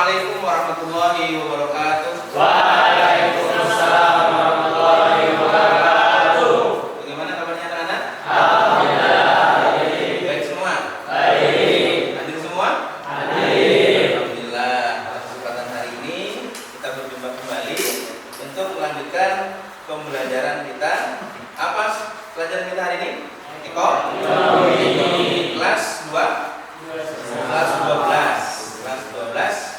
Assalamualaikum warahmatullahi wabarakatuh. Waalaikumsalam warahmatullahi wabarakatuh. Bagaimana kabarnya anak-anak? Alhamdulillah. Baik semua? Baik. Hadir semua? Hadir. Alhamdulillah. Pada kesempatan hari ini kita berjumpa kembali untuk melanjutkan pembelajaran kita. Apa pelajaran kita hari ini? Ekonomi. Kelas 2? Kelas 12. Kelas 12.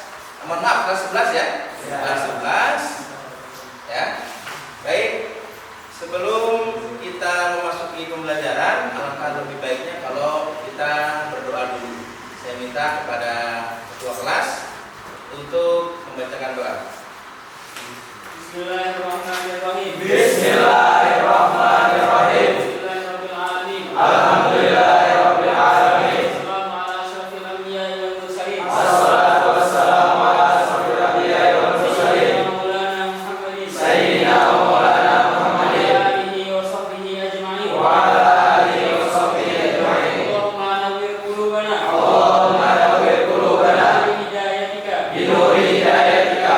Mohon maaf, kelas 11 ya? Kelas 11. Ya. Baik. Sebelum kita memasuki pembelajaran, alangkah lebih baiknya kalau kita berdoa dulu. Saya minta kepada ketua kelas untuk membacakan doa. Bismillahirrahmanirrahim. Bismillahirrahmanirrahim. Bismillahirrahmanirrahim. Alhamdulillahirabbil alamin. Assalamu ala asyrafil anbiya'i wal mursalin. Assalatu wassalamu ala asyrafil anbiya'i wal mursalin. Maulana Muhammadin. Sayyidina Maulana Muhammadin. Wa alihi wa sahbihi ajma'in. Wa ala alihi wa sahbihi ajma'in. Allahumma nawwir qulubana. Allahumma nawwir qulubana. Bi hidayatika. Bi nuri hidayatika.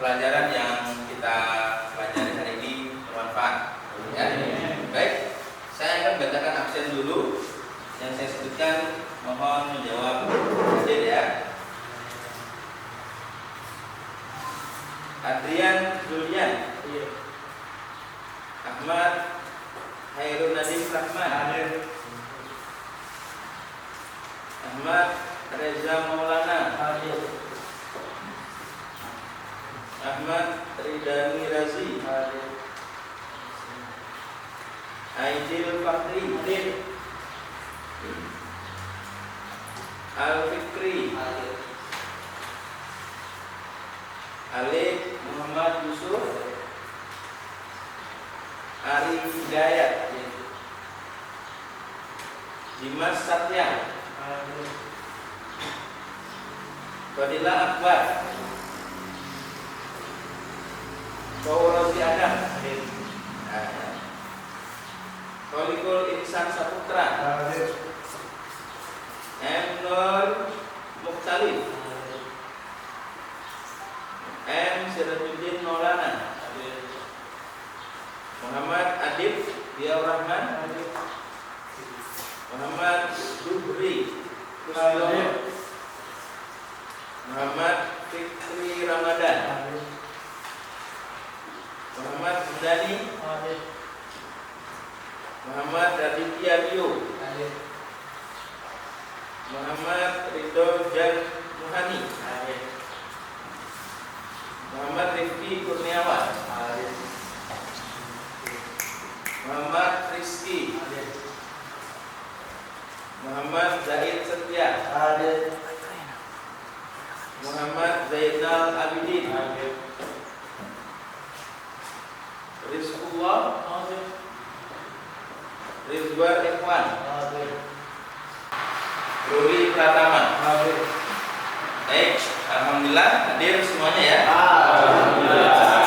Pelajaran yang kita pelajari hari ini bermanfaat. Ya. Baik, saya akan bacakan absen dulu. Yang saya sebutkan mohon menjawab hadir ya. Adrian Julian, Ahmad Hairun Nadim Rahman, Ahmad Reza Maulana, Ahmad Ridani Razi, Aidil Fahri, Al Fikri, Alif Muhammad Yusuf, Ari Hidayat, Dimas Satya, Fadila Akbar, Kawrosi Adam, Kolikul Insan Saputra, M. Nur Mukhtalif, M. Sirajuddin Maulana, Muhammad Adib Diaw Rahman, Muhammad Zuhri Kusyono, Muhammad Fikri Ramadan, Muhammad Mudani, Muhammad Raditya Dio, Muhammad Ridho Jan Muhani, Muhammad Rifki Kurniawan, Muhammad Rizki, Muhammad Zaid Setia, Muhammad Zainal Abidin, Rizkullah, Rizwan Ikhwan, Ruli Pratama. Baik, alhamdulillah hadir semuanya ya. Alhamdulillah.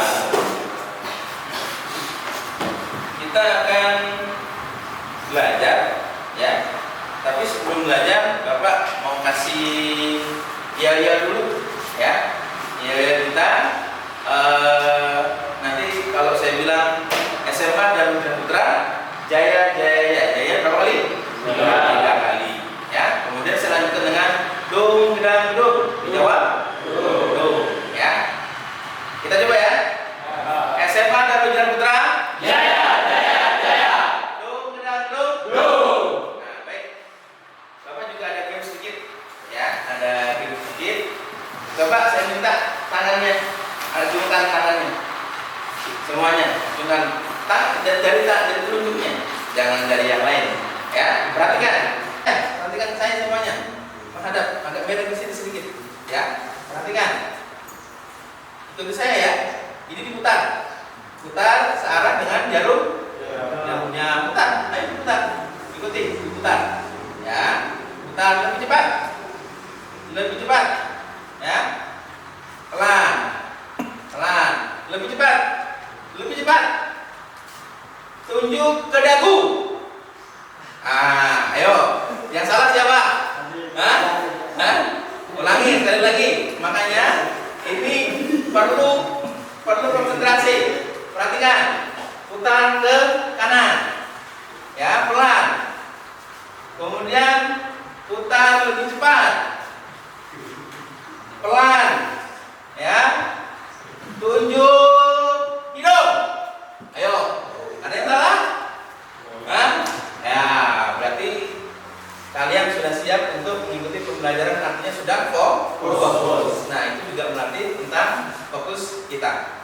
Kita akan belajar ya. Tapi sebelum belajar, Bapak mau kasih ya dulu ya. Ya kita nanti kalau saya bilang SMA dan Putra Jaya berapa kali? 3 kali ya. Kemudian saya lanjutkan dengan dong dan dong. Dijawab? Dong ya. Kita coba ya. SMA dan Putra Jaya. dong dan dong. Nah, baik. Bapak juga ada game sedikit ya. Ada game sedikit. Coba saya minta tangannya. Acungkan tangannya. Semuanya, acungkan dari telunjuknya. Jangan dari yang lain. Ya, perhatikan. Perhatikan saya semuanya. Menghadap lebih cepat. Lebih cepat. Ya. Pelan. Pelan. Lebih cepat. Lebih cepat. Tunjuk ke dagu. Ayo. Yang salah siapa? Hah? Hah? Ulangi sekali lagi. Makanya ini perlu konsentrasi. Perhatikan. Putar ke kanan. Ya, pelan. Kemudian putar lebih cepat. Pelan. Ya. Tunjuk hidung. Ayo. Ada yang salah? Hah? Ya, berarti kalian sudah siap untuk mengikuti pembelajaran, artinya sudah fokus. Nah, itu juga berarti tentang fokus kita.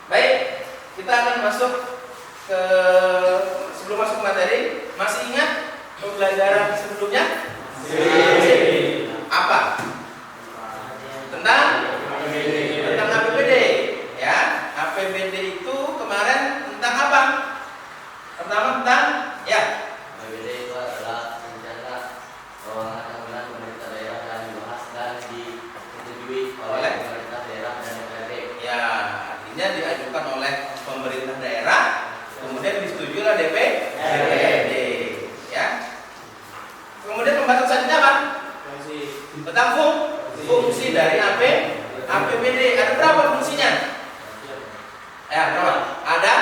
Baik, kita akan masuk ke sebelum masuk ke materi, masih ingat pembelajaran sebelumnya? Apa? Tentang APBD. Ya, APBD itu kemarin tentang apa? Pertama tentang ya. APBD itu adalah rencana keuangan tahunan pemerintah daerah yang dibahas dan disetujui oleh pemerintah daerah dan DPRD. Ya, artinya diajukan oleh pemerintah daerah, kemudian disetujui oleh DPRD. Ya. Kemudian pembahasan selanjutnya apa? Tentang fungsi dari APBD. Ada berapa fungsinya? Ya, berapa? Ada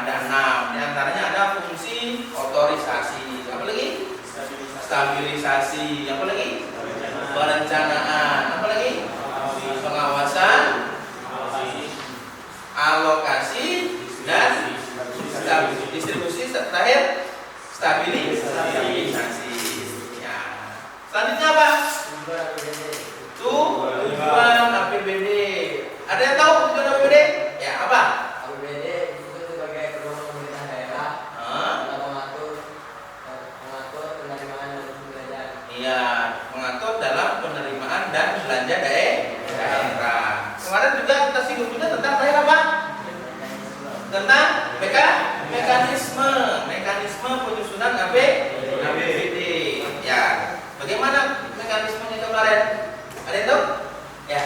6. Di antaranya ada fungsi otorisasi. Apa lagi? Stabilisasi. Apa lagi? Perencanaan. Apa lagi? Pengawasan, alokasi, dan distribusi. Terakhir stabilisasi. Ya. Selanjutnya apa? Tujuan APBD. Ada yang tahu tujuan APBD? Ya, apa? APBD itu sebagai pedoman pemerintah daerah untuk mengatur penerimaan dan belanja. Iya, mengatur dalam penerimaan dan belanja daerah. Kemarin juga kita singgung juga tentang terakhir apa? Tentang mekanisme penyusunan APBD. Ya, bagaimana mekanismenya kemarin? Ada yang tahu? Ya.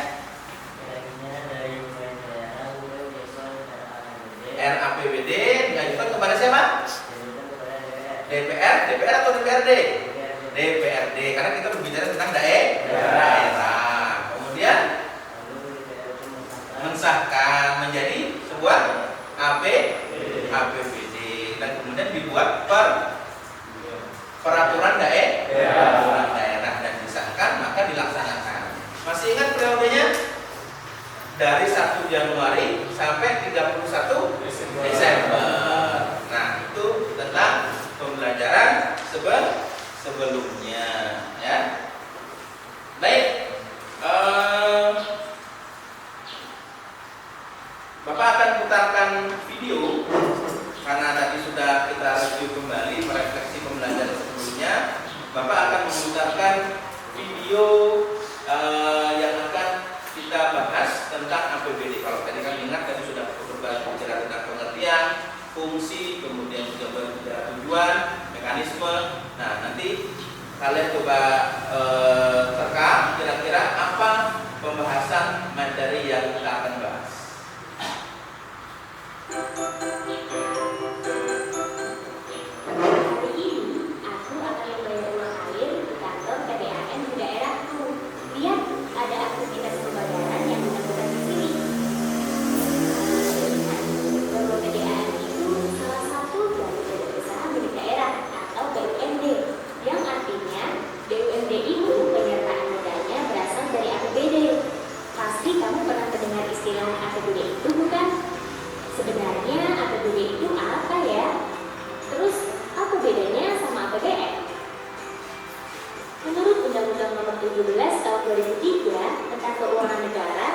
RAPBD diajukan kepada siapa? DPR atau DPRD? DPRD, karena kita berbicara tentang daerah. Kemudian mensahkan menjadi sebuah APBD dan kemudian dibuat peraturan daerah dan disahkan, maka dilaksanakan. Masih ingat periodenya? Dari 1 Januari sampai 31 Desember. Nah, itu tentang pembelajaran sebelumnya, ya. Baik. Bapak akan putarkan video karena tadi sudah kita review kembali merefleksi pembelajaran sebelumnya. Bapak akan memutarkan video yang akan kita bahas tentang APBD. Kalau tadi kan ingat tadi sudah berbicara tentang pengertian, fungsi, kemudian juga berbicara tujuan, mekanisme. Nah, nanti kalian coba rekam kira-kira apa pembahasan materi yang kita akan bahas. Hari ini aku akan membayar uang air di kantor PDAM di daerahku. Lihat, ada aktivitas pembayaran yang dilakukan di sini. Bahwa PDAM itu salah satu dari badan usaha milik daerah atau BUMD, yang artinya BUMD itu penyertaan modalnya berasal dari APBD. Pasti kamu pernah mendengar istilah APBD itu, bukan? Sebenarnya APBD itu apa ya? Terus apa bedanya sama APBN? Menurut Undang-Undang Nomor 17 Tahun 2003 tentang Keuangan Negara,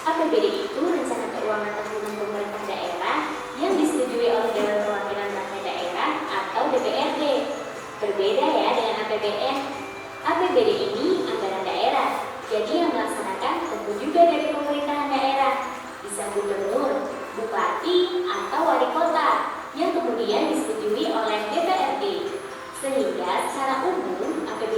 APBD itu rencana keuangan tahunan pemerintah daerah yang disetujui oleh Dewan Perwakilan Rakyat Daerah atau DPRD. Berbeda ya dengan APBN. APBD ini anggaran daerah, jadi yang melaksanakan tentu juga dari pemerintahan daerah, bisa gubernur, bupati, atau wali kota, yang kemudian disetujui oleh DPRD. Sehingga secara umum APBD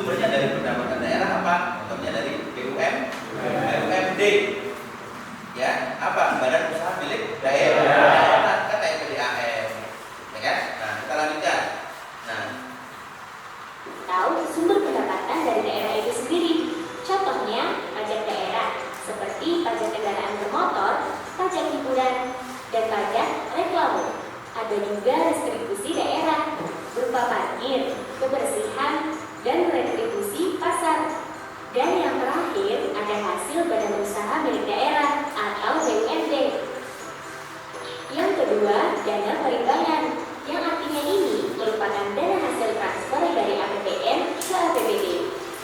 sumbernya dari pendapatan daerah apa? Contohnya dari BUMD. Ya, apa? Badan usaha milik daerah. Kan kayak PDAM. Ya kan? Nah, kita lanjutkan. Nah, Tahu sumber pendapatan dari daerah itu sendiri. Contohnya pajak daerah seperti pajak kendaraan bermotor, pajak hiburan, dan pajak reklame. Ada juga retribusi daerah berupa parkir, kebersihan, dan retribusi pasar. Dan yang terakhir ada hasil badan usaha milik daerah atau BUMD. Yang kedua, dana perimbangan, yang artinya ini merupakan dana hasil transfer dari APBN ke APBD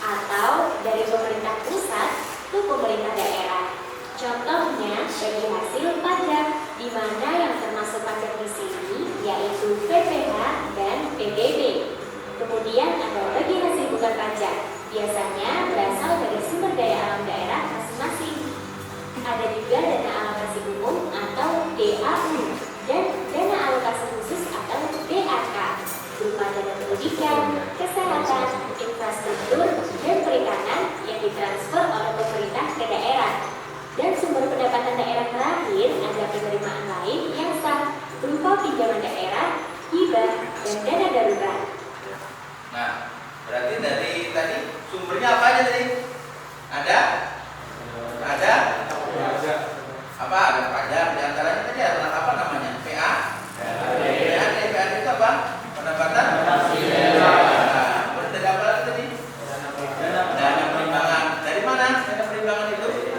atau dari pemerintah pusat ke pemerintah daerah. Contohnya bagi hasil pajak, di mana yang termasuk pajak di sini yaitu PPh dan PBB. Kemudian ada bagi hasil bukan pajak, biasanya berasal dari sumber daya alam daerah masing-masing. Ada juga dana alokasi umum atau DAU dan dana alokasi khusus atau DAK berupa dana pendidikan, kesehatan, infrastruktur, dan perikanan yang ditransfer oleh pemerintah ke daerah. Dan sumber pendapatan daerah terakhir ada penerimaan lain yang sah berupa pinjaman daerah, hibah, dan dana darurat. nah, berarti dari tadi sumbernya apa aja tadi? Ada apa? Ada pajak. Di antaranya tadi ada apa namanya? PA. PA itu apa? Pendapatan. Nah, berarti ada apa lagi tadi? Dana perimbangan. Dari mana dana perimbangan itu?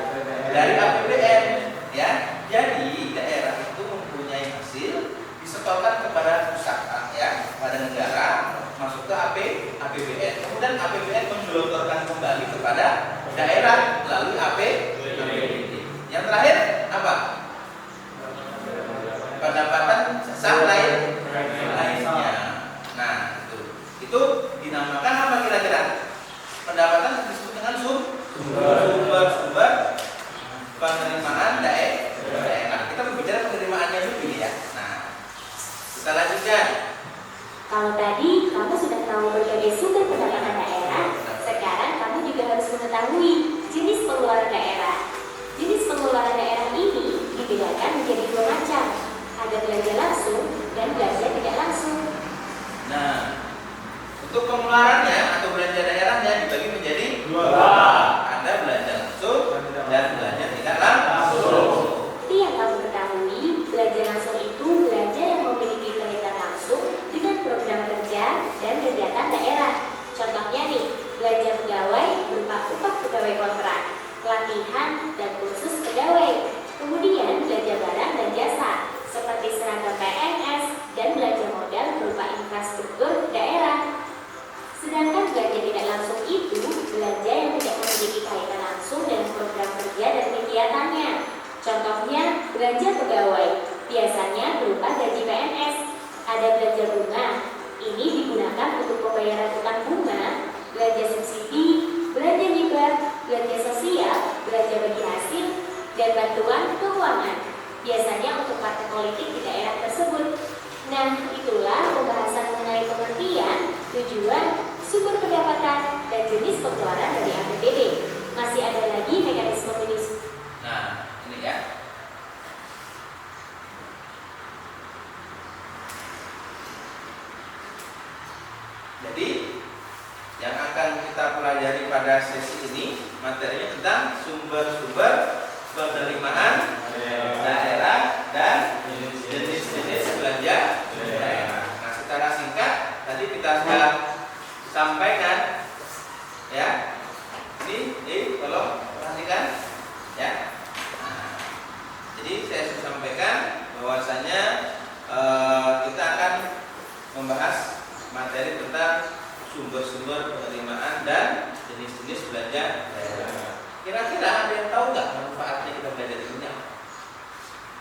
Dari APBN. Ya, jadi daerah itu mempunyai hasil disetorkan kepada pusat, ya, kepada negara, masuk ke APBN. Kemudian APBN menggelontorkan kembali kepada daerah melalui APBD. Yang terakhir apa? Pendapatan sah lainnya. Nah, itu dinamakan apa kira-kira? Pendapatan disebut dengan sumber penerimaan daerah. Kita berbicara penerimaannya dulu ya. Nah, kita lanjutkan. Kalau tadi kamu sudah tahu berbagai sumber pendapatan daerah, sekarang kamu juga harus mengetahui jenis pengeluaran daerah. Jenis pengeluaran daerah ini dibedakan menjadi dua macam. Ada belanja langsung dan belanja tidak langsung. Nah, untuk pengeluarannya atau belanja daerahnya dibagi menjadi dua. Ada belanja langsung dan belanja tidak langsung. Seperti yang kamu ketahui, belanja langsung itu belanja yang memiliki kaitan langsung dengan program kerja dan kegiatan daerah. Contohnya nih, belanja pegawai berupa upah pegawai kontrak, pelatihan, dan kursus pegawai. Kemudian belanja barang dan jasa seperti seragam PNS dan belanja modal berupa infrastruktur daerah. Sedangkan belanja tidak langsung itu belanja yang tidak memiliki kaitan langsung dengan program kerja dan kegiatannya. Contohnya belanja pegawai, biasanya berupa gaji PNS. Ada belanja bunga, ini digunakan untuk pembayaran utang bunga, belanja subsidi, belanja hibah, belanja sosial, belanja bagi hasil, dan bantuan keuangan, biasanya untuk partai politik di daerah tersebut. Nah, itulah pembahasan mengenai pengertian, tujuan, sumber pendapatan, dan jenis pengeluaran dari APBD. Masih ada lagi mekanisme penyesuaian. Nah, ini ya. Jadi, yang akan kita pelajari pada sesi ini materinya tentang sumber-sumber penerimaan daerah dan jenis-jenis belanja daerah. Nah, secara singkat tadi kita sudah sampaikan, ya. Ini tolong perhatikan, ya. Nah, jadi saya sudah sampaikan bahwasanya kita akan membahas materi tentang sumber-sumber penerimaan dan jenis-jenis belanja daerah. Kira-kira ada yang tahu nggak manfaatnya kita belajar ini apa?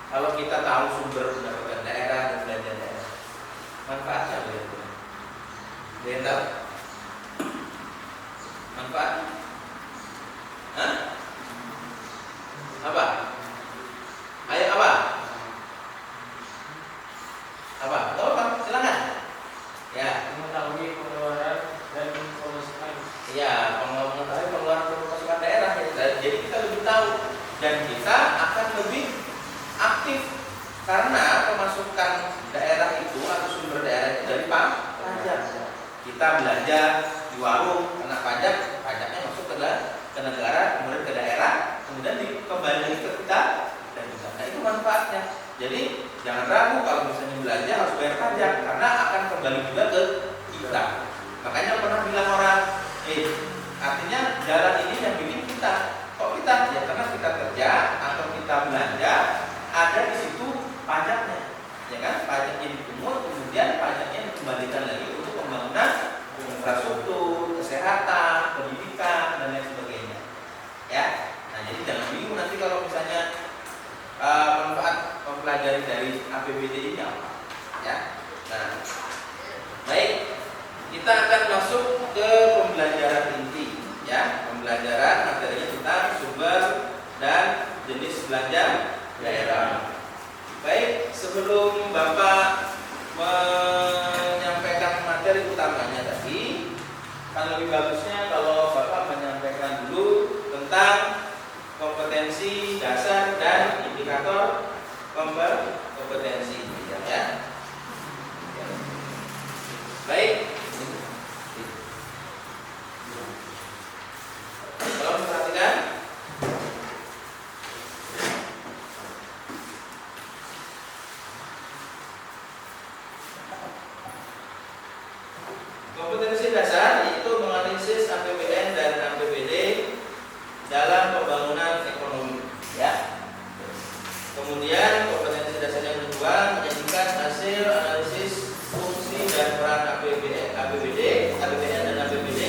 Kalau kita tahu sumber pendapatan daerah dan belanja daerah, manfaatnya apa ya? Ada yang tahu? Manfaatnya? Hah? Apa? Ayo apa? Apa? Tahu apa? Silakan. Ya. Mengetahui pengeluaran dan pemasukan. pajak. Kita belanja di warung kena pajak, pajaknya masuk ke negara, kemudian ke daerah, kemudian dikembali lagi ke kita dan juga. Nah itu manfaatnya. Jadi jangan ragu kalau misalnya belanja harus bayar pajak karena akan kembali juga ke kita. Makanya pernah bilang orang, artinya jalan ini yang bikin kita. Kok kita? Ya karena kita kerja atau kita belanja ada di situ pajaknya, ya kan? Pajaknya dipungut, kemudian pajaknya dikembalikan lagi untuk pembangunan infrastruktur, kesehatan, pendidikan dan lain sebagainya. Ya, nah jadi jangan bingung nanti kalau misalnya manfaat mempelajari dari APBD ini apa, ya. Nah, baik, kita akan masuk ke pembelajaran inti, ya. Pembelajaran materinya tentang sumber dan jenis belanja daerah. Baik, sebelum Bapak menyampaikan materi utamanya tadi, kan lebih bagusnya kalau Bapak menyampaikan dulu tentang kompetensi dasar dan indikator kompetensi, ya. Baik. Tolong perhatikan. Kompetensi dasar itu menganalisis APBN dan APBD dalam pembangunan ekonomi, ya. Kemudian kompetensi dasar yang kedua menjadikan hasil analisis fungsi dan peran APBN dan APBD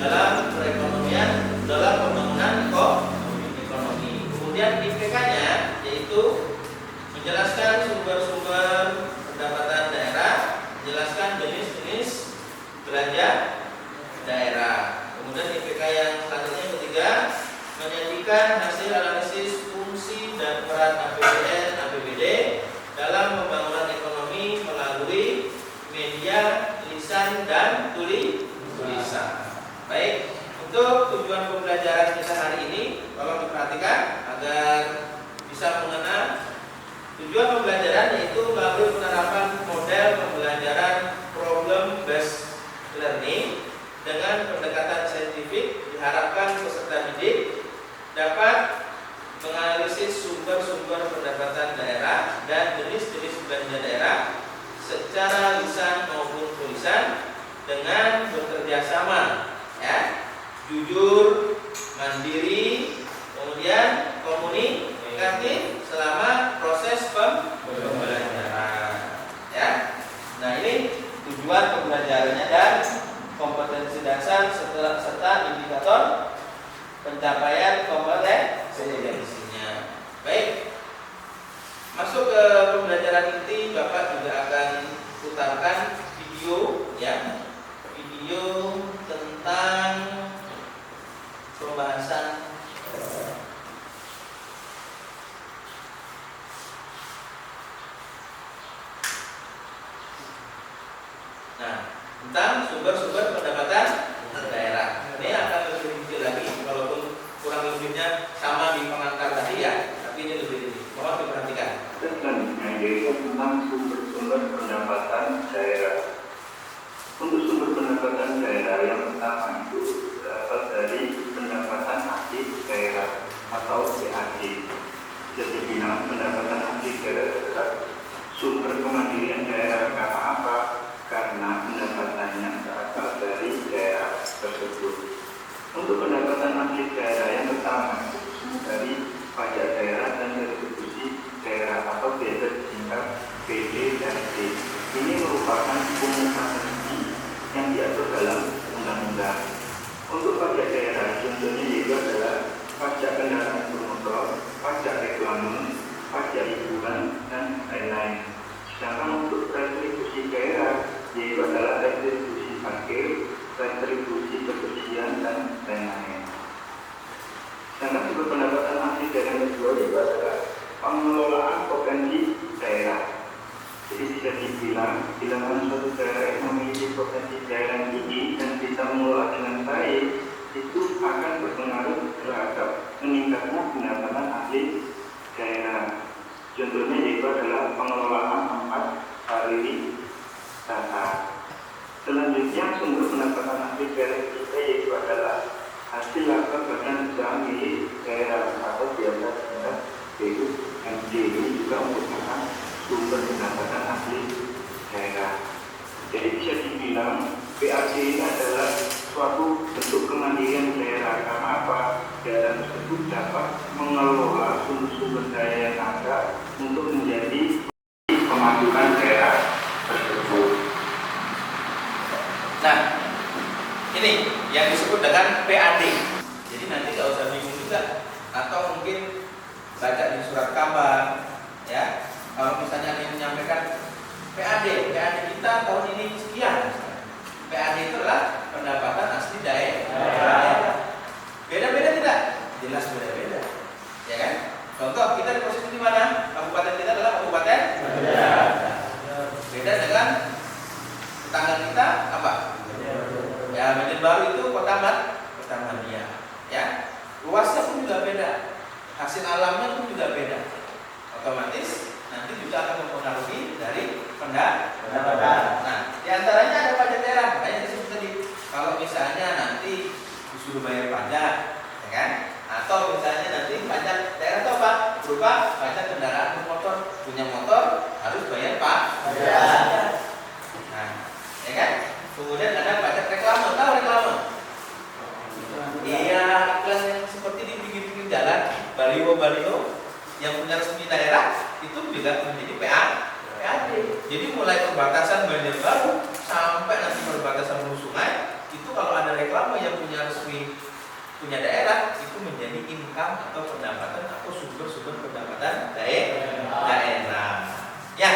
dalam perekonomian, dalam pembangunan ekonomi. Kemudian IPK-nya yaitu menjelaskan sumber-sumber pendapatan daerah, menjelaskan jenis-jenis belanja daerah. Kemudian IPK yang selanjutnya yang ketiga menyajikan hasil analisis fungsi dan peran APBN APBD dalam pembangunan ekonomi melalui media lisan dan tulisan. Baik, untuk tujuan pembelajaran kita hari ini tolong diperhatikan agar bisa mengenal tujuan pembelajaran, yaitu melalui penerapan model pembelajaran problem based learning dengan pendekatan saintifik. Diharapkan peserta didik dapat menganalisis sumber-sumber pendapatan daerah dan jenis-jenis belanja daerah secara lisan maupun tulisan dengan bekerja sama, ya, jujur, mandiri, kemudian komunikatif selama proses pembelajaran, ya. Nah ini tujuan pembelajarannya dan kompetensi dasar serta indikator pencapaian kompetensinya. Baik, masuk ke pembelajaran inti, Bapak juga akan putarkan video, ya, video tentang pembahasan tentang sumber-sumber pendapatan daerah. Ini akan lebih rinci lagi, walaupun kurang lebihnya sama di pengantar tadi, ya, tapi ini lebih rinci. Mohon diperhatikan. Selanjutnya yaitu tentang sumber-sumber pendapatan daerah. Untuk sumber pendapatan daerah yang pertama itu berasal dari pendapatan asli daerah atau PAD. Jadi bilang pendapatan asli daerah sumber kemandirian daerah. Karena apa? Karena pendapatannya berasal dari daerah tersebut. Untuk pendapatan asli daerah yang pertama dari pajak daerah dan retribusi daerah atau biasa disingkat PD dan D. Ini merupakan pungutan yang diatur dalam undang-undang. Untuk pajak daerah contohnya yaitu adalah pajak kendaraan bermotor, pajak reklame, pajak hiburan dan lain-lain. Sedangkan untuk retribusi daerah yaitu adalah retribusi parkir, retribusi kebersihan dan lain-lain. Sedangkan sumber pendapatan asli daerah yang kedua yaitu adalah pengelolaan potensi daerah. Jadi bisa dibilang bila mana suatu daerah yang memiliki potensi daerah yang tinggi dan bisa mengelola dengan baik, itu akan berpengaruh terhadap meningkatnya pendapatan asli daerah. Contohnya yaitu adalah pengelolaan 4 pariwisata. asli daerah kita, yaitu adalah hasil laba badan usaha milik daerah atau biasa disingkat BUMD. Ini juga merupakan sumber pendapatan asli daerah. Jadi bisa dibilang PAD ini adalah suatu bentuk kemandirian daerah. Karena apa? Daerah tersebut dapat mengelola sumber-sumber daya yang ada untuk menjadi pemajuan daerah tersebut. Nah, ini yang disebut dengan PAD. Jadi nanti nggak usah bingung juga, atau mungkin baca di surat kabar, ya. Kalau misalnya dia menyampaikan PAD kita tahun ini sekian. PAD itu adalah pendapatan asli daerah. Beda-beda tidak? Jelas beda-beda, ya kan? Contoh, kita di posisi di mana? Kabupaten kita adalah kabupaten. Beda dengan tetangga kita apa? Ya, Medan Baru itu kota Madia, ya. Luasnya pun juga beda, hasil alamnya pun juga beda. Otomatis nanti juga akan mempengaruhi dari pendapatan. Nah, diantaranya ada pajak daerah, makanya disebut tadi. Kalau misalnya nanti disuruh bayar pajak, ya kan? Atau misalnya nanti pajak daerah itu apa? Berupa pajak kendaraan bermotor. Punya motor harus bayar pajak. Nah, ya kan? Kemudian ada pajak reklame. Tahu reklame? Iya, iklan yang seperti di pinggir-pinggir jalan, baliho-baliho yang punya resmi daerah itu juga menjadi PAD. Jadi mulai perbatasan Banjarbaru sampai nanti perbatasan Hulu Sungai itu kalau ada reklame yang punya resmi punya daerah itu menjadi income atau pendapatan atau sumber-sumber pendapatan daerah. Ya.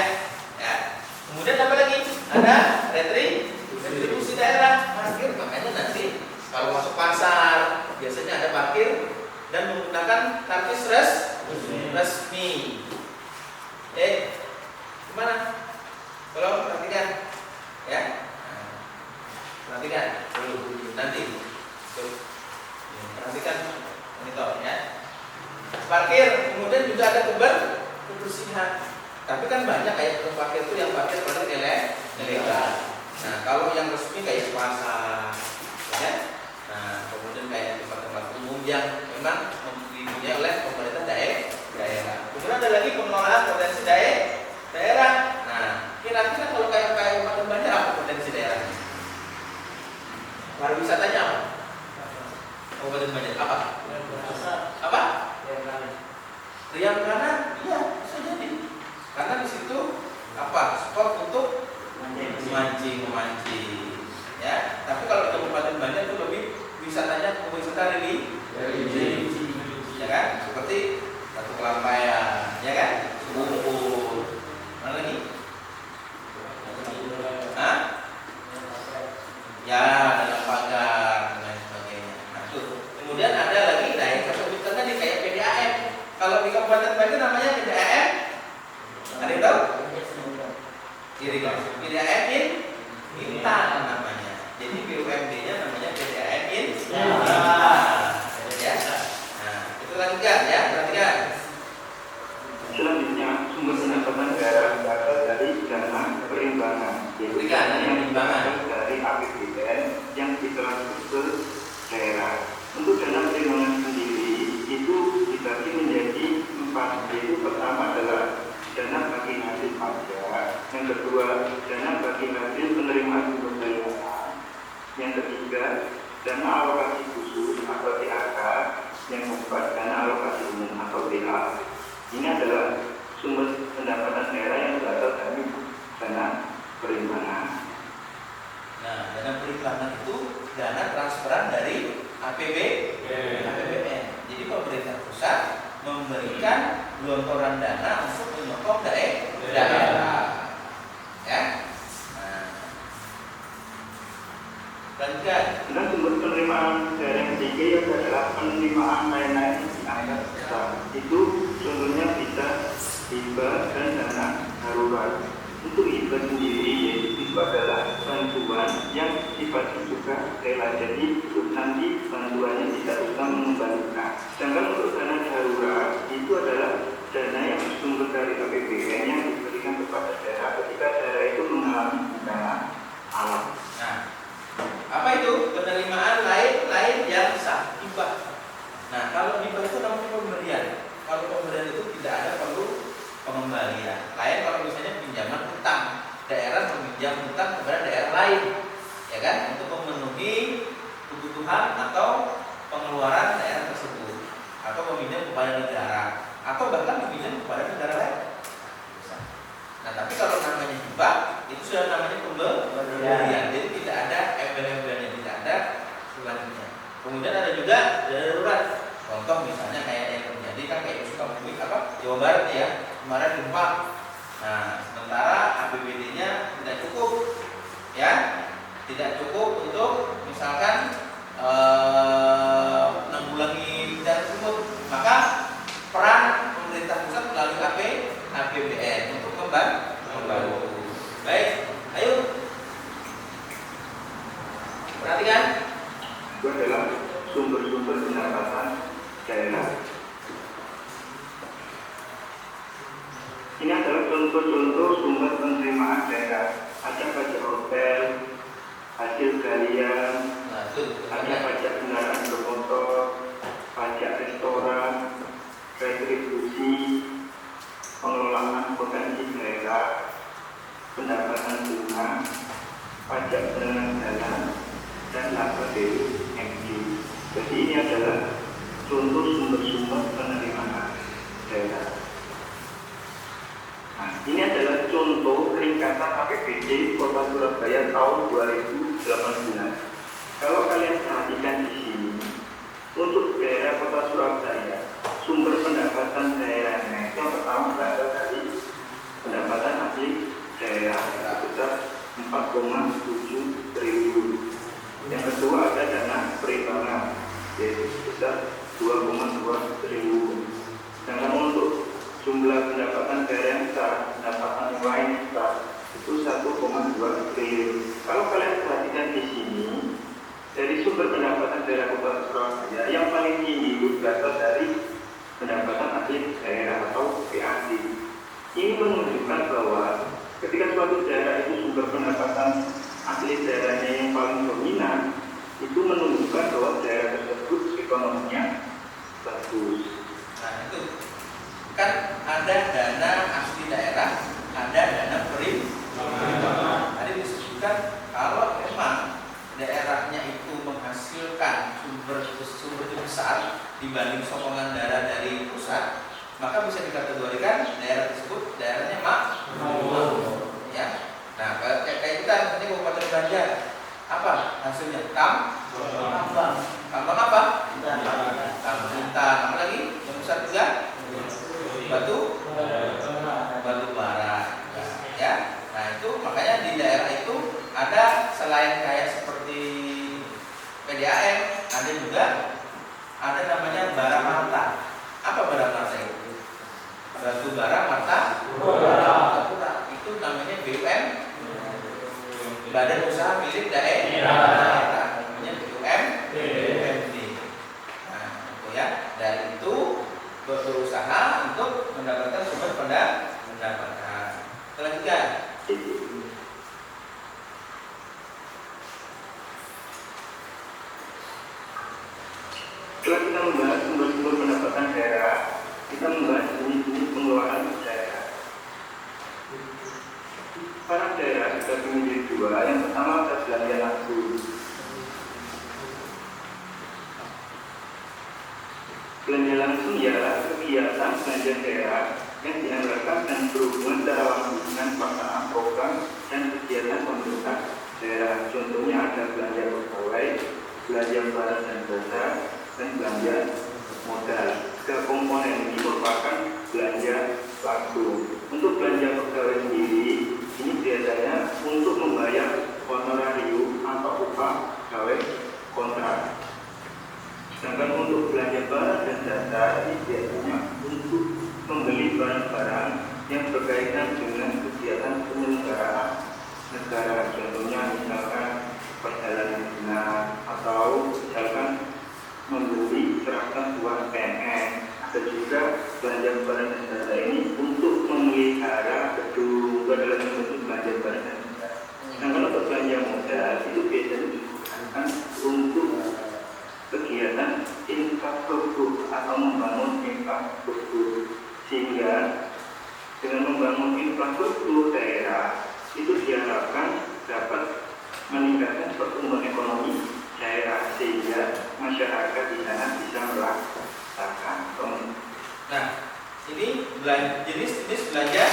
Kemudian apa lagi? Ada retribusi daerah, parkir. Makanya nanti kalau masuk pasar biasanya ada parkir dan menggunakan karcis resmi. Gimana? Kalau perhatikan, ya. Perhatikan dulu nanti. Perhatikan monitor, ya. Parkir, kemudian juga ada kebersihan. Tapi kan banyak kayak parkir itu yang parkir ilegal. Nah, kalau yang resmi kayak pasar, ya. Nah, kemudian kayak tempat-tempat umum yang memang dipunyai oleh pemerintah daerah. Kemudian ada lagi pengelolaan potensi daerah. Nah, kira-kira kalau kayak Kabupaten Banjar apa potensi daerah? Pariwisatanya apa? Kabupaten Banjar apa? Apa? Riam kanan? Iya, bisa jadi. Karena di situ apa? Spot untuk memancing, ya. Tapi kalau di Kabupaten Banjar itu lebih wisatanya wisata religi, ya kan? Seperti Batu Kelampaian, ya kan? Bungkul, mana lagi? Hah? Ya, dalam pagar dan lain sebagainya. Nah, tuh. Kemudian ada lagi, nah yang saya sebutkan tadi kayak PDAM. Kalau di Kabupaten Banjar namanya PDAM. Ada yang tahu? PDAM Intan namanya. Jadi BUMD-nya namanya PDAM Intan. Ya. Nah, itu lanjutkan ya, perhatikan. Selanjutnya, sumber pendapatan daerah berasal dari dana perimbangan, yaitu dana yang berasal dari APBN yang ditransfer ke daerah. Untuk dana perimbangan sendiri itu dibagi menjadi 4, yaitu pertama adalah dana bagi hasil pajak, yang kedua dana bagi hasil penerimaan sumber daya, yang ketiga dana alokasi khusus atau DAK, yang keempat dana alokasi umum atau DA. Ini adalah sumber pendapatan daerah yang berasal dari dana perimbangan. Nah, dana perimbangan itu dana transferan dari APBN. Jadi pemerintah pusat memberikan gelontoran dana untuk menyokong daerah. Ya. Nah. Lanjutkan. Dan sumber penerimaan daerah yang ketiga adalah penerimaan lain-lain di angka besar. Itu contohnya bisa hibah dan dana darurat. Untuk hibah sendiri yaitu itu adalah bantuan yang sifatnya juga rela. Jadi nanti bantuannya tidak usah mengembalikan. Sedangkan untuk dana darurat itu adalah dana yang bersumber dari APBN yang diberikan kepada daerah ketika daerah itu mengalami bencana alam. Nah, apa itu lain, ya kan, untuk memenuhi kebutuhan atau pengeluaran daerah tersebut, atau meminjam kepada negara, atau bahkan meminjam kepada negara lain. Nah, tapi kalau namanya hibah itu sudah namanya pemberian, jadi tidak ada embel-embelnya, tidak ada selanjutnya. Kemudian ada juga darurat. Contoh misalnya kayak yang terjadi kan kayak Sukabumi Jawa Barat ya, kemarin gempa. Nah, sementara APBD-nya tidak cukup, ya, tidak cukup untuk misalkan menanggulangi bencana tersebut, maka peran pemerintah pusat melalui APBN untuk membantu. Baik, ayo perhatikan. Itu adalah sumber-sumber pendapatan daerah. Ini adalah contoh-contoh sumber penerimaan daerah. Ada pajak hotel, hasil galian, ada pajak kendaraan bermotor, pajak restoran, retribusi, pengelolaan potensi daerah, pendapatan bunga, pajak pengenalan dan laba BUMD. Jadi ini adalah contoh sumber-sumber penerimaan daerah. Nah, ini adalah contoh ringkasan APBD Kota Surabaya tahun 2018. Kalau kalian perhatikan di sini, untuk daerah Kota Surabaya, sumber pendapatan daerahnya yang pertama berasal dari pendapatan asli daerah sebesar 4,7 triliun. Yang kedua ada dana perimbangan yaitu sebesar 2,2 triliun. Sedangkan untuk jumlah pendapatan daerah yang besar, pendapatan yang lain besar itu 1,2 triliun. Kalau kalian perhatikan di sini, dari sumber pendapatan daerah Kota Surabaya yang paling tinggi berasal dari pendapatan asli daerah atau PAD. Ini menunjukkan bahwa ketika suatu daerah itu sumber pendapatan asli daerahnya yang paling dominan, itu menunjukkan bahwa daerah tersebut ekonominya bagus. Nah, itu kan ada dana asli daerah, ada dana perimbangan. Tadi disebutkan kalau memang daerahnya itu menghasilkan sumber besar dibanding sokongan daerah dari pusat, maka bisa dikategorikan daerah tersebut daerahnya makmur. Ya. Nah, kayak kita ini Kabupaten Banjar, apa hasilnya? Tambang. Tambang apa? Tambang intan. Apa lagi? Yang besar juga? Batu bara. Ya. Nah, itu makanya di daerah itu ada selain kayak seperti PDAM, ada juga ada namanya bara marta. Apa bara marta itu? Batu bara marta. Itu namanya BUM, Badan Usaha Milik Daerah, namanya BUMD. Nah, itu ya. Dari itu berusaha untuk mendapatkan sumber pendapatan. Selanjutnya. Setelah kita membahas sumber-sumber pendapatan daerah, kita membahas jenis-jenis pengeluaran daerah. Para daerah dibagi menjadi dua. Yang pertama adalah belanja langsung. Belanja langsung ialah kegiatan belanja daerah yang dianggarkan dan berhubungan secara langsung dengan pelaksanaan program dan kegiatan pemerintah daerah. Contohnya ada belanja pegawai, belanja barang dan jasa, dan belanja modal. Tiga komponen ini merupakan belanja langsung. Untuk belanja pegawai sendiri, ini biasanya untuk membayar honorarium atau upah pegawai kontrak. Sedangkan untuk belanja barang dan jasa, ini biasanya untuk membeli barang-barang yang berkaitan dengan kegiatan penyelenggaraan negara. Contohnya misalkan perjalanan dinas atau misalkan membeli seragam buat PNS. Ada juga belanja barang dan jasa ini untuk memelihara gedung, itu adalah bentuk belanja barang dan jasa. Sedangkan untuk belanja modal itu biasanya digunakan untuk kegiatan infrastruktur atau membangun infrastruktur, sehingga dengan membangun infrastruktur daerah itu diharapkan dapat meningkatkan pertumbuhan ekonomi daerah sehingga masyarakat di sana bisa merasakan. Nah, ini jenis belanja,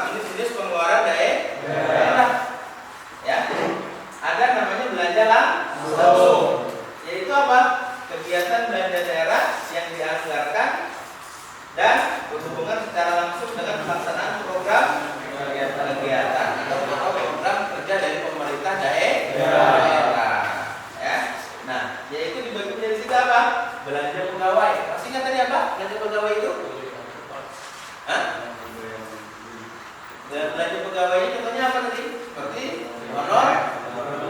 jenis pengeluaran daerah. Ya, ada namanya belanja langsung, yaitu apa? Kegiatan belanja daerah yang dianggarkan dan berhubungan secara langsung dengan pelaksanaan program kegiatan atau program kerja dari pemerintah daerah. Ya, nah, yaitu dibagi menjadi 3 apa? Belanja pegawai. Masih ingat tadi apa? Belanja pegawai itu? Hah? Belanja pegawai contohnya apa tadi? Seperti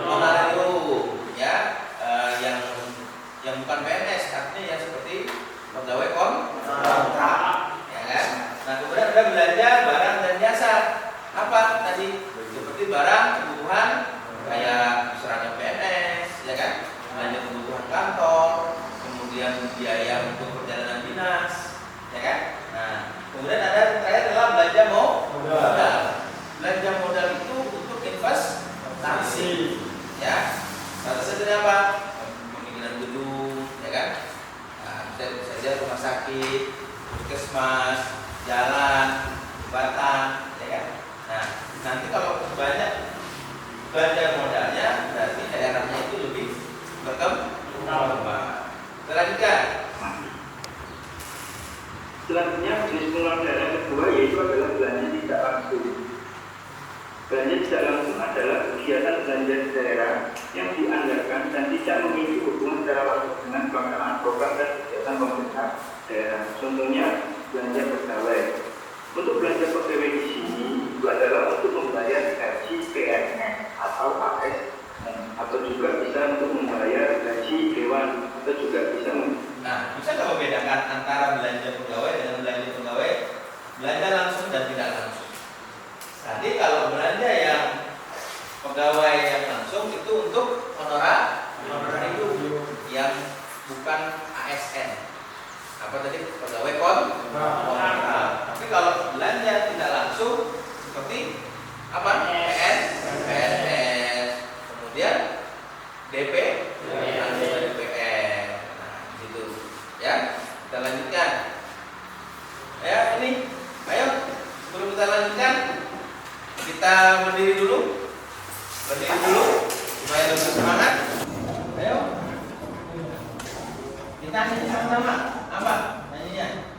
honorarium, ya, yang bukan PNS, artinya yang seperti pegawai kontrak, ya kan? Nah, kemudian ada belanja barang dan jasa. Apa tadi? Seperti barang kebutuhan kayak seragam PNS, ya kan? Belanja kebutuhan kantor, kemudian biaya untuk perjalanan dinas, ya kan? Nah, kemudian ada terakhir adalah belanja modal. Belanja modal itu untuk investasi, ya. Salah satunya apa? Pembangunan gedung, ya kan? Nah, bisa saja rumah sakit, puskesmas, jalan, jembatan, ya kan? Nah, nanti kalau banyak belanja modalnya, berarti daerahnya itu lebih berkembang. Selanjutnya, jenis pengeluaran daerah kedua yaitu adalah belanja tidak langsung. Belanja tidak langsung adalah kegiatan belanja daerah yang dianggarkan dan tidak memiliki hubungan secara langsung dengan pelaksanaan program dan kegiatan pemerintah daerah. Contohnya belanja pegawai. Untuk belanja pegawai di sini itu adalah untuk membayar gaji PNS atau ASN, atau juga bisa untuk membayar gaji dewan, atau juga bisa. nah, bisa nggak membedakan antara belanja pegawai dengan belanja pegawai, belanja langsung dan tidak langsung? Tadi kalau belanja yang pegawai yang langsung itu untuk honorarium yang bukan ASN. Apa tadi? Pegawai kontrak. Tapi kalau belanja tidak langsung seperti apa? PNS, kemudian DP, DPR. Nah, gitu. Ya, kita lanjutkan. Ya, ini. Ayo, sebelum kita lanjutkan, kita berdiri dulu supaya lebih semangat. Ayo, kita nyanyi sama-sama. Apa nyanyinya?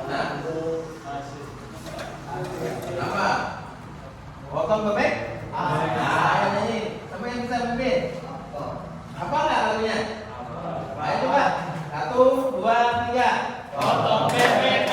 Nah, apa? Potong bebek? Ayo nyanyi. Sama yang bisa bebek. Apa nggak lagunya? Ayo coba. 1, 2, 3. Potong bebek.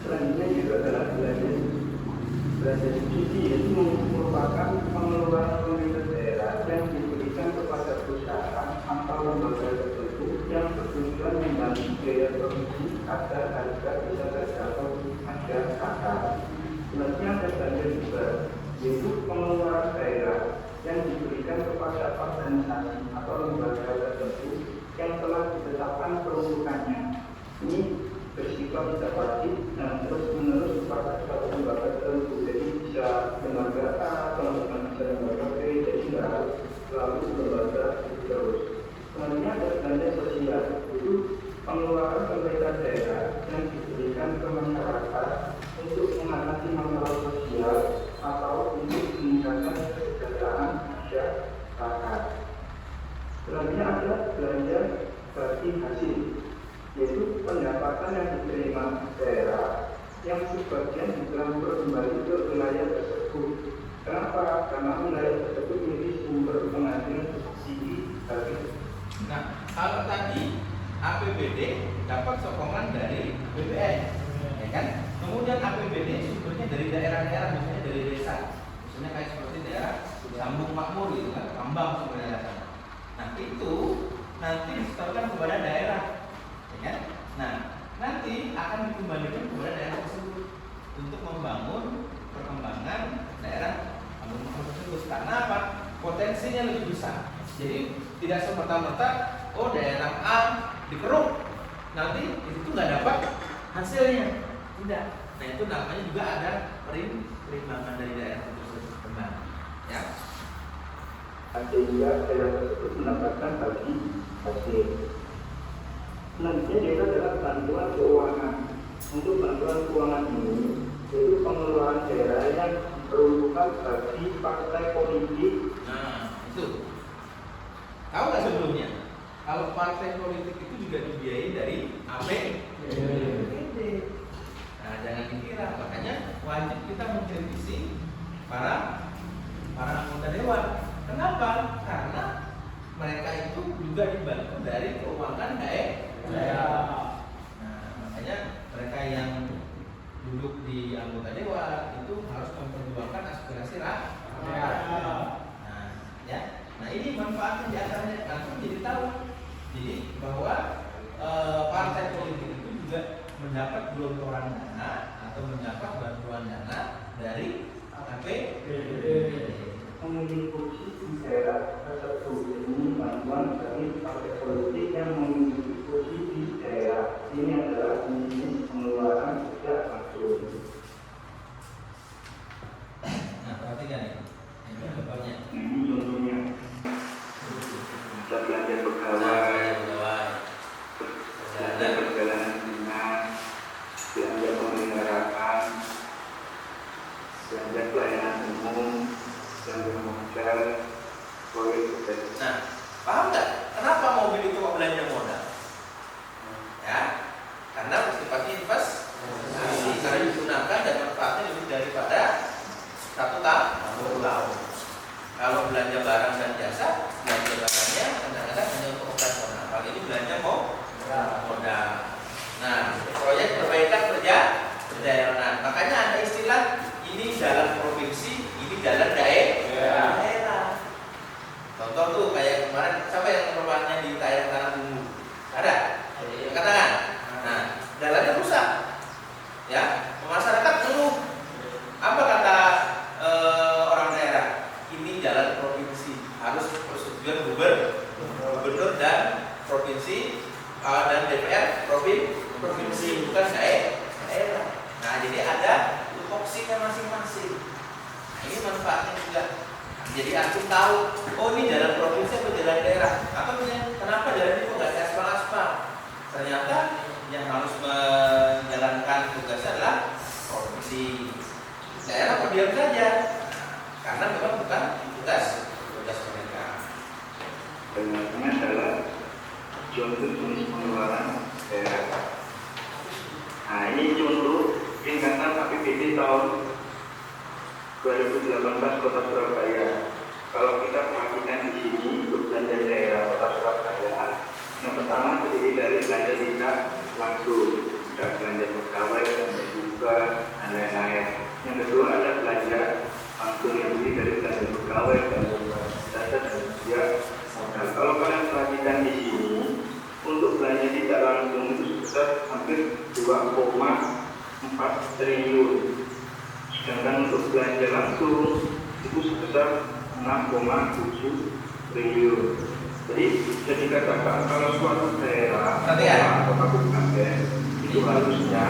Selanjutnya juga adalah belanja subsidi, yaitu merupakan pengeluaran pemerintah daerah yang diberikan kepada perusahaan atau lembaga tertentu yang bertujuan membantu biaya produksi agar harga bisa terjangkau masyarakat. Selanjutnya ada belanja juga, yaitu pengeluaran daerah yang diberikan kepada organisasi atau lembaga tertentu yang telah ditetapkan peruntukannya. Ini bersifat tidak wajib dan terus menerus kepada suatu lembaga tertentu, jadi bisa lembaga A atau bisa lembaga B, jadi tidak harus selalu lembaga terus. Selanjutnya ada belanja sosial, itu pengeluaran pemerintah daerah yang diberikan ke masyarakat untuk mengatasi masalah sosial atau untuk meningkatkan kesejahteraan masyarakat. Selanjutnya ada belanja bagi hasil, yaitu pendapatan yang diterima daerah yang sebagian ditransfer kembali ke wilayah tersebut. Kenapa? Karena wilayah tersebut menjadi sumber penghasilan subsidi bagi. Nah, kalau tadi APBD dapat sokongan dari APBN, ya kan? Kemudian APBD sumbernya dari daerah-daerah, misalnya dari desa, misalnya kayak seperti daerah Sambung Makmur gitu kan, Kambang sebenarnya sana. Nah itu nanti disetorkan kepada daerah, ya kan? Nah nanti akan dikembalikan kepada daerah tersebut untuk membangun perkembangan daerah Sambung Makmur tersebut. Karena apa? Potensinya lebih besar. Jadi tidak serta-merta oh daerah A dikeruk, nanti itu nggak dapat hasilnya. Tidak. Nah itu namanya juga ada perimbangan dari daerah tersebut kembali. Ya. Sehingga daerah tersebut mendapatkan bagi hasil. Selanjutnya juga adalah bantuan keuangan. Untuk bantuan keuangan ini, yaitu pengelolaan daerah yang diperuntukkan bagi partai politik. Nah itu. Tahu nggak sebelumnya? Kalau partai politik itu juga dibiayai dari APBD. Nah, jangan dikira, makanya wajib kita mengkritisi para anggota dewan. Kenapa? Karena mereka itu juga dibantu dari keuangan daerah. Nah, makanya mereka yang duduk di anggota dewan itu harus memperjuangkan aspirasi rakyat. Nah, ya. Nah, ini manfaatnya di atasnya langsung jadi tahu. Jadi bahwa partai politik itu juga mendapat gelontoran dana atau mendapat bantuan dana dari APBD. Memiliki kursi di daerah tersebut. Ini bantuan dari partai politik yang memiliki kursi di daerah. Ini adalah jenis pengeluaran tidak langsung. Nah, perhatikan ini. Ini contohnya. Ini contohnya. Bisa belanja pegawai, belanja perjalanan dinas, belanja pemeliharaan, belanja pelayanan umum, belanja modal, proyek. Nah, paham nggak? Kenapa mobil itu kok belanja modal? Ya, karena pasti investasi, karena digunakan dan manfaatnya lebih daripada 1 tahun. Kalau belanja barang dan jasa, belanja barangnya kadang-kadang hanya untuk operasional. Kalau ini belanja modal. Nah, proyek perbaikan daerah. Nah, makanya ada istilah ini jalan provinsi, ini jalan daerah. Contoh tuh kayak kemarin siapa yang rumahnya di Tanah Bumbu? Ada? Katakan. Nah, jalannya rusak. Ya, masyarakat ngeluh. Apa kata orang daerah? Ini jalan provinsi, harus persetujuan gubernur dan provinsi dan DPR provinsi, bukan daerah. Nah, jadi ada tupoksinya masing-masing. Nah, ini manfaatnya juga. Jadi aku tahu, oh ini jalan provinsi atau jalan daerah. Apa kenapa jalan ini kok nggak aspal-aspal? Ternyata yang harus menjalankan tugasnya adalah provinsi. Daerah kok diam saja? Karena memang bukan tugas mereka. Benarnya adalah contoh jenis pengeluaran daerah. Nah, ini contoh tingkatan APBD tahun 2018 Kota Surabaya. Kalau kita perhatikan di sini untuk belanja daerah Kota Surabaya, yang pertama terdiri dari belanja tidak langsung, ada belanja pegawai, belanja buka, dan lain-lain. Yang kedua ada belanja langsung yang terdiri dari belanja pegawai, belanja jasa, dan juga modal. Kalau kalian perhatikan di sini, untuk belanja tidak langsung itu sebesar hampir 2,4 triliun. Sedangkan untuk belanja langsung itu sebesar 6,7 triliun. Jadi bisa dikatakan kalau suatu daerah atau kabupaten itu harusnya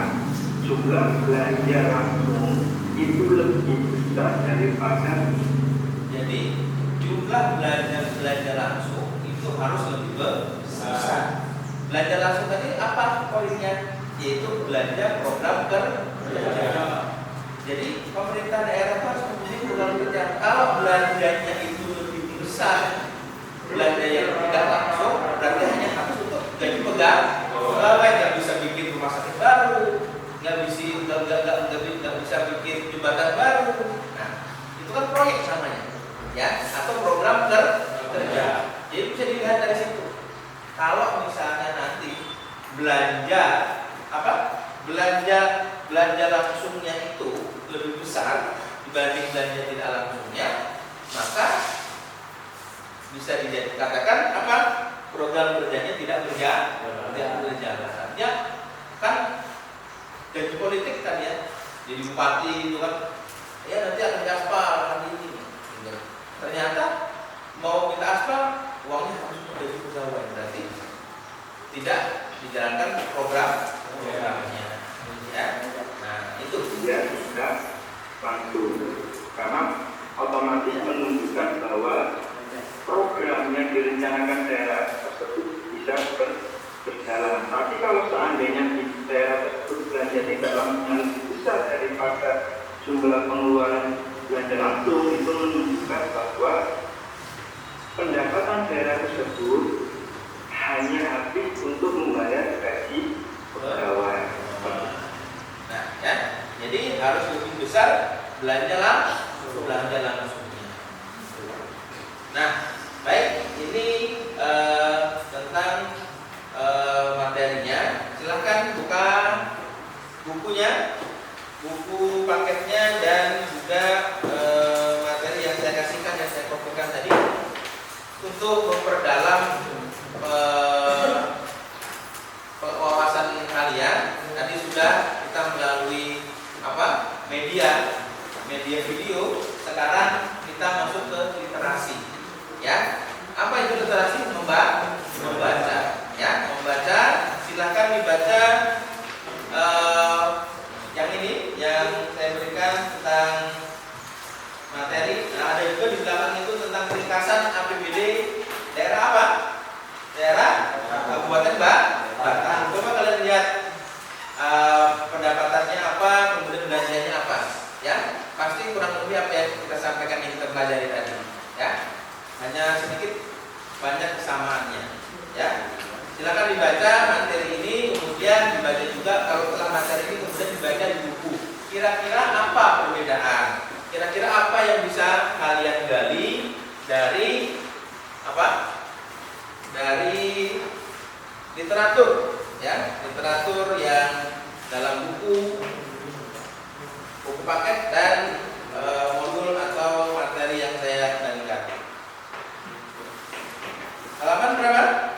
jumlah belanja langsung itu lebih besar daripada. Jadi jumlah belanja langsung itu harus lebih besar. Belanja langsung tadi apa poinnya? Yaitu belanja program kerja. Jadi pemerintah daerah harus mempunyai program kerja. Kalau belanjanya itu lebih besar, belanja yang tidak langsung, berarti pegawai, nggak bisa bikin rumah sakit baru, nggak bisa bikin jembatan baru. Nah, itu kan proyek namanya, ya, atau program kerja. Jadi bisa dilihat dari situ. Kalau misalnya nanti belanja langsungnya itu lebih besar dibanding belanja tidak langsungnya, maka bisa dikatakan apa? Program kerjanya tidak berjalan. Artinya kan jadi politik kan ya, jadi bupati itu kan, ya nanti akan diaspal kan ini. Ternyata mau minta aspal, uangnya harus dari pegawai, berarti tidak dijalankan programnya. Ya. Nah itu Ya tidak langsung, karena otomatis menunjukkan bahwa program yang direncanakan daerah tersebut bisa berjalan. Tapi kalau seandainya di daerah tersebut belanja tidak langsung lebih besar daripada jumlah pengeluaran belanja langsung, itu menunjukkan bahwa pendapatan daerah tersebut hanya habis untuk membayar gaji pegawai. Nah, ya, jadi harus lebih besar belanja langsungnya. Nah, baik, ini tentang materinya. Silahkan buka bukunya, buku paketnya, dan juga materi yang saya kasihkan, yang saya kopikan tadi, untuk memperdalam wawasan kalian. Tadi sudah kita melalui media video. Sekarang kita masuk ke literasi, ya. Apa itu literasi? Membaca, ya. Membaca. Silahkan dibaca yang ini yang saya berikan tentang materi. Nah, ada juga di belakang itu tentang ringkasan APBD daerah apa? Daerah Kabupaten Batang. Coba kalian lihat pendapatannya apa, kemudian belanjanya apa, ya. Pasti kurang lebih apa yang kita sampaikan, yang kita pelajari tadi, ya. Hanya sedikit banyak kesamaannya, ya. Silakan dibaca materi ini, kemudian dibaca juga kalau setelah materi ini kemudian dibaca di buku. Kira-kira apa perbedaan? Kira-kira apa yang bisa kalian gali dari apa? Dari literatur, ya, literatur yang dalam buku paket dan modul atau materi yang saya bagikan. Halaman berapa?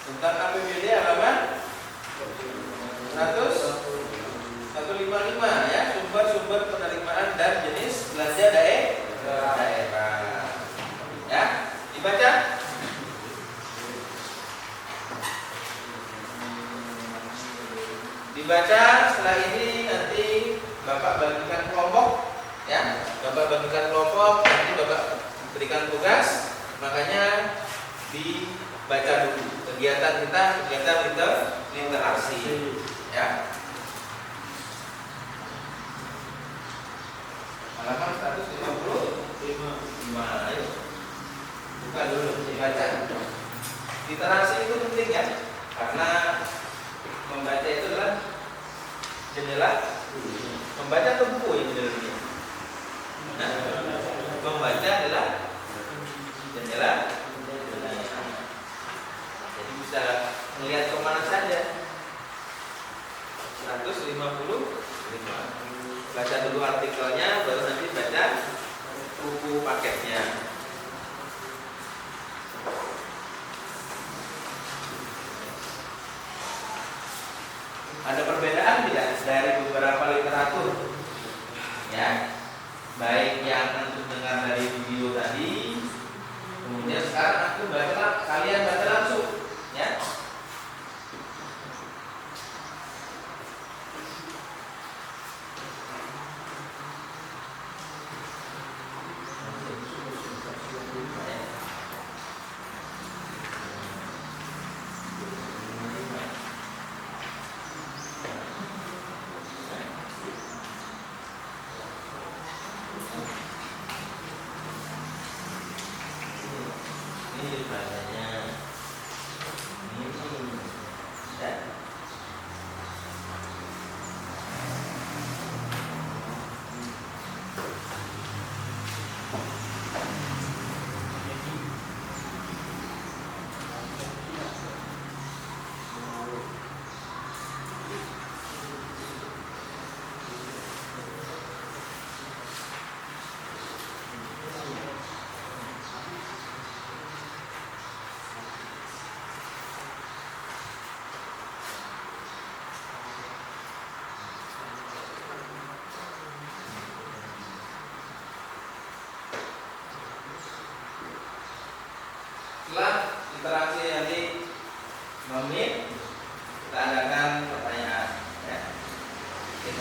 Tentang APBD halaman 155, ya, sumber-sumber penerimaan dan jenis belanja daerah. Ya, dibaca. Dibaca. Setelah ini nanti Bapak bagikan kelompok, ya. Bapak bagikan kelompok, nanti Bapak berikan tugas. Makanya dibaca dulu. Kegiatan literasi, ya. Halaman 155. Ayo. Buka dulu, dibaca. Literasi itu penting, ya. Karena membaca itu adalah jendela. Membaca atau buku ya jendelanya? Nah, membaca adalah jendela. Bisa melihat kemana saja. 155. Baca dulu artikelnya, baru nanti baca buku paketnya. Ada perbedaan tidak dari beberapa literatur, ya, baik yang antum dengar dari video tadi, kemudian sekarang aku baca, kalian baca langsung, ya.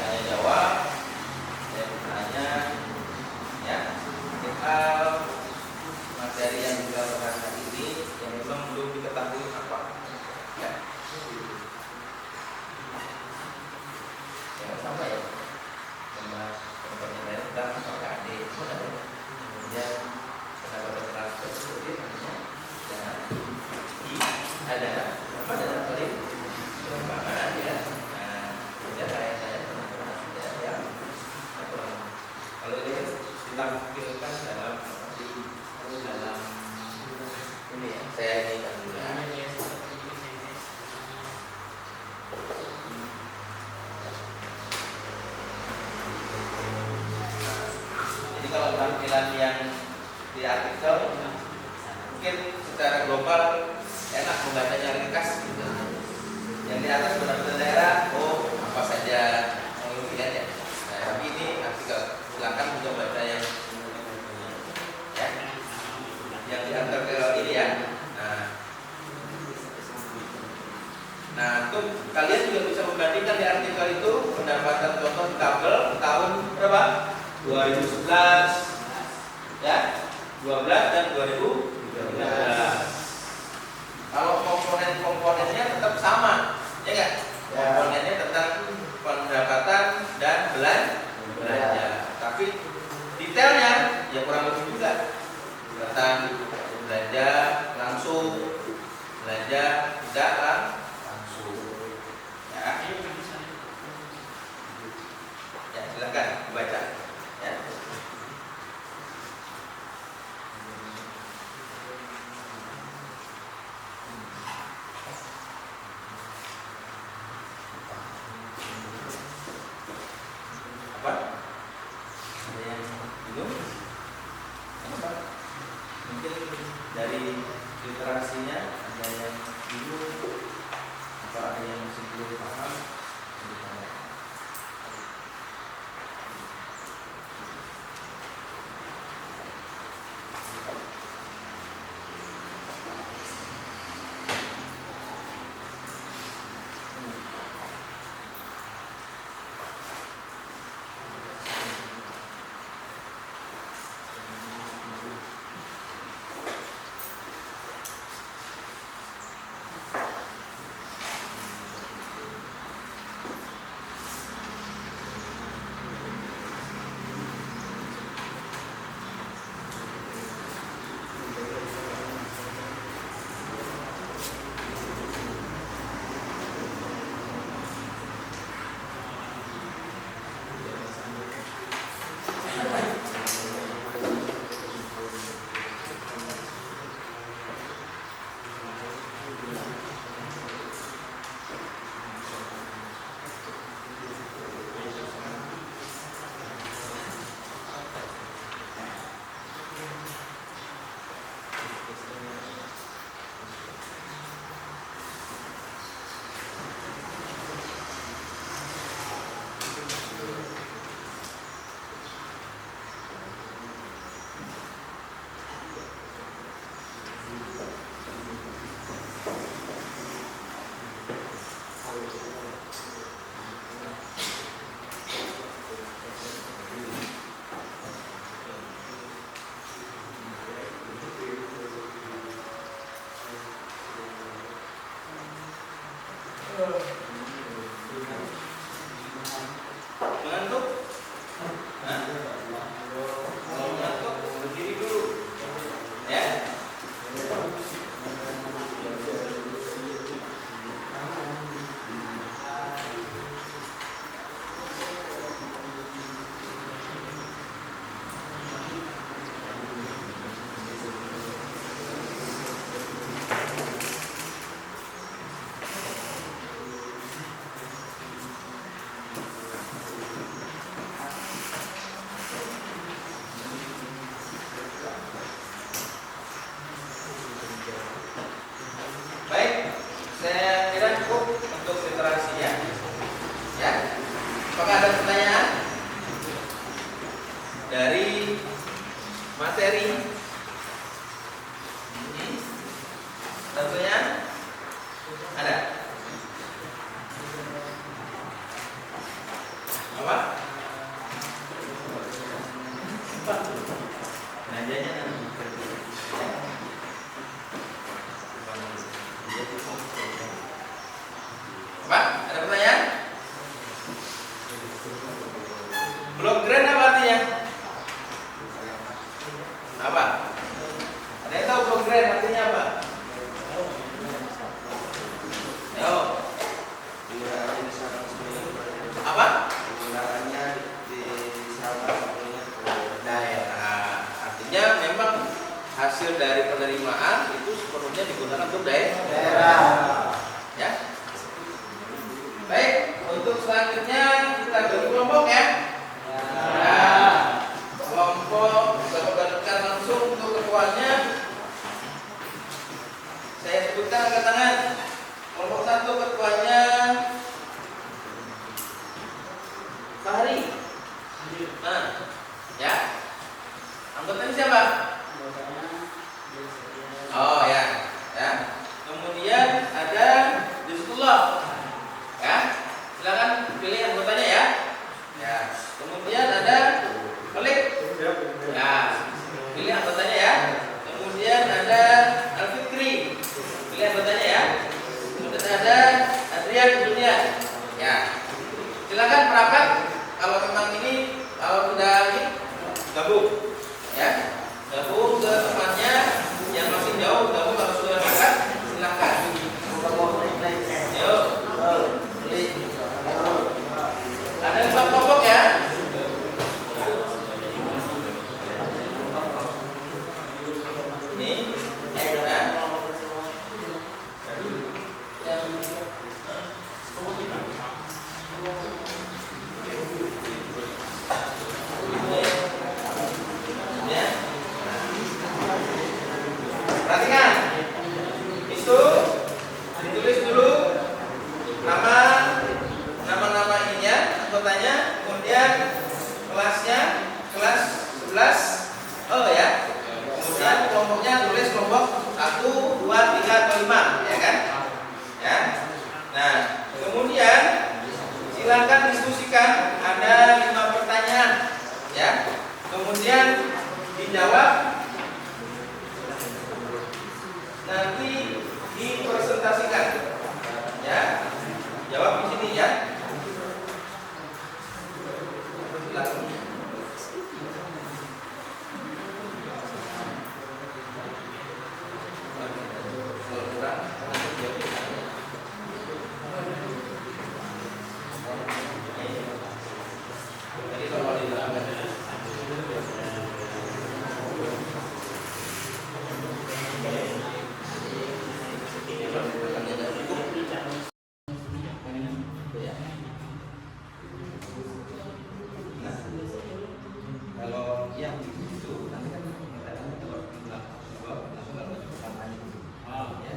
Tanya jawab, saya bertanya, ya, soal materi yang juga berangkat ini yang belum diketahui apa, ya. Jangan sampai ya, membahas pertanyaan tentang PKD, kemudian pendapat transfer seperti namanya, jangan ada apa dalam kali perkembangan ya. Nah, kemudian saya ya, kalau ini ditampilkan dalam ini ya, saya ini kan dulu ya. Jadi kalau tampilan yang di artikel mungkin secara global enak membacanya ringkas gitu. Yang di atas benar-benar daerah, oh apa saja pilihan ya. Nah, tapi ini artikel silakan juga baca yang ya, yang di artikel ini ya. Nah, untuk kalian juga bisa membandingkan di artikel itu pendapatan contoh di tabel tahun berapa? 2011, ya, 12 dan 2013. Kalau komponennya tetap sama, ya nggak? Komponennya tentang pendapatan dan belanja. Tapi detailnya ya kurang lebih juga tentang belanja langsung, belanja tidak langsung. Ya, ya silakan dibaca. Ya. Apa? Ada yang bingung? Apa? Mungkin dari literasinya ada yang bingung, apa ada yang masih belum paham? Apa? Najanya nanti. Apa? Ada pertanyaan? Blok grand apa artinya? Apa? Ada yang tahu blok grand artinya apa? Yo. Apa? Penggunaannya di salah satunya Daerah. Artinya memang hasil dari penerimaan itu sepenuhnya digunakan untuk daerah. Ya. Baik, untuk selanjutnya kita beri kelompok ya. Nah, kelompok kita bagikan langsung untuk ketuanya. Saya sebutkan angkat tangan. Kelompok 1 ketuanya Fahri. Nah, ya. Anggotanya siapa? Oh ya, ya. Kemudian ada Rizqullah. Ya, silakan pilih anggotanya ya. Ya. Kemudian ada Khalid. Ya, pilih anggotanya ya. Kemudian ada Al-Fikri. Pilih anggotanya ya. Kemudian ada Adrian Julian. Ya. Silakan merapat. Kalau memang ini kalau sudah ini gabung, ya, gabung ke tempatnya yang masih jauh. Gabung kalau sudah dekat, silakan. Yuk. Ada 5 kelompok ya. Ini, ya. Ya. Perhatikan. Itu ditulis dulu nama ininya, anggotanya, kemudian kelasnya, kelas 11. Oh ya. Kemudian kelompoknya tulis kelompok 1, 2, 3 atau 5, ya kan? Ya. Nah, kemudian silakan diskusikan, ada 5 pertanyaan, ya. Kemudian dijawab, nanti dipresentasikan, ya. Jawab di sini ya. Silakan. Jadi kalau di dalam kalau yang itu nanti kan kita langsung kalau kampanye. Ya.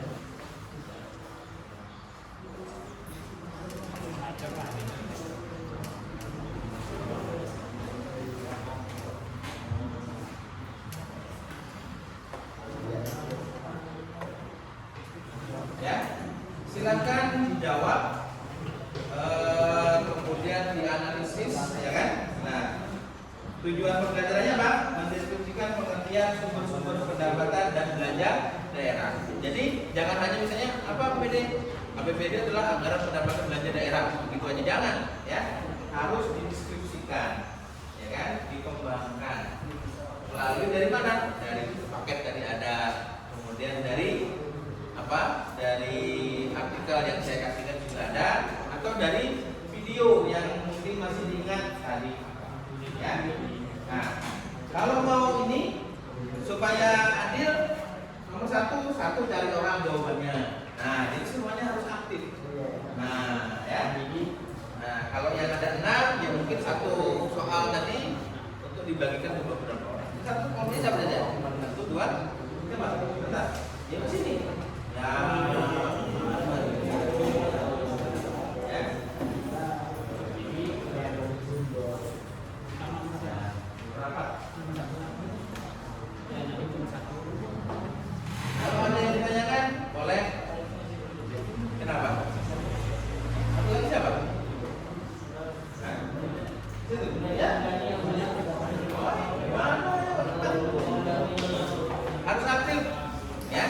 Ya, silakan dijawab, kemudian dianalisis, ya kan? Nah, tujuan pembelajarannya apa? Mendeskripsikan pengertian sumber-sumber pendapatan dan belanja daerah. Jadi jangan hanya misalnya apa APBD. APBD adalah anggaran pendapatan belanja daerah. Begitu aja jangan, ya. Harus dideskripsikan, ya kan? Dikembangkan. Melalui dari mana? Dari paket tadi ada, kemudian dari apa? Dari artikel yang saya kasihkan juga ada, atau dari video yang mungkin masih diingat tadi, ya. Nah, kalau mau ini supaya adil, nomor satu cari orang jawabannya. Nah, jadi semuanya harus aktif. Nah, ya. Nah, kalau yang ada 6, ya mungkin satu soal tadi untuk dibagikan ke beberapa orang. Satu kelompoknya siapa saja? 1, 2, 3, bentar. Ya ke sini. Ya. Ya. Rapat. Kalau ada yang ditanyakan, boleh. Kenapa? Satu lagi siapa? Hah? Ya. Harus aktif, ya.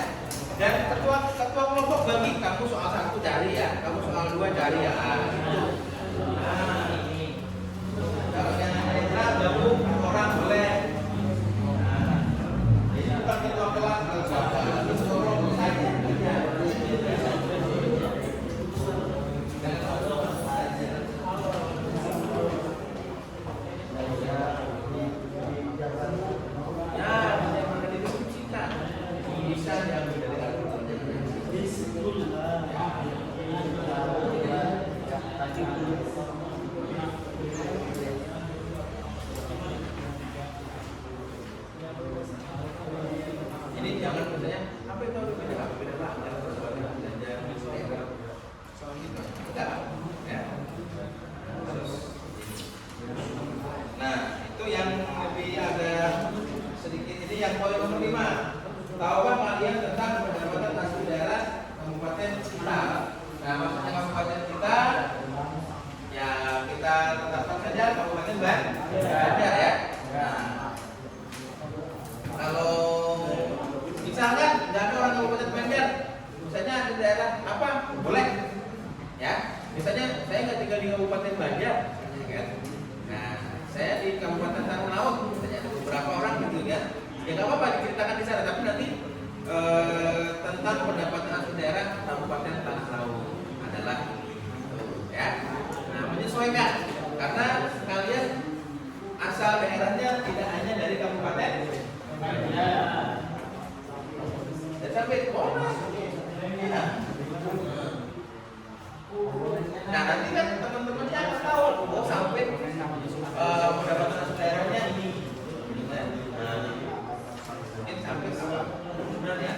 Dan ketua kelompok bagi kamu soal 1 cari ya, kamu soal 2 cari ya. Itu. Nah, kalau yang netral gabung orang boleh. Nah, ini bukan ketua kelas kalau suruh saja. Bisa diambil dari ini jangan misalnya apa itu beda lah jangan persoalan jangan soal gitu enggak ya. Nah itu yang lebih ada sedikit ini yang poin nomor 5. Tahukah kalian tentang pendapatan asli daerah kabupaten kita? Nah, maksudnya kabupaten kita, ya kita tetapkan saja kabupaten Banjar ya. Nah, kalau misalkan nggak ada orang kabupaten Banjar, misalnya di daerah apa, boleh, ya. Misalnya saya nggak tinggal di kabupaten Banjar, ya kan? Nah, saya di kabupaten Tanah Laut, misalnya ada beberapa orang gitu ya. Ya nggak apa-apa diceritakan di sana, tapi nanti tentang pendapatan asli daerah Kabupaten Tanah Laut adalah ya. Nah, menyesuaikan karena kalian asal daerahnya tidak hanya dari kabupaten dan sampai Monas. Ya. Nah, nanti kan teman-temannya akan tahu oh sampai pendapatan asli daerahnya ini. Sampai sebenarnya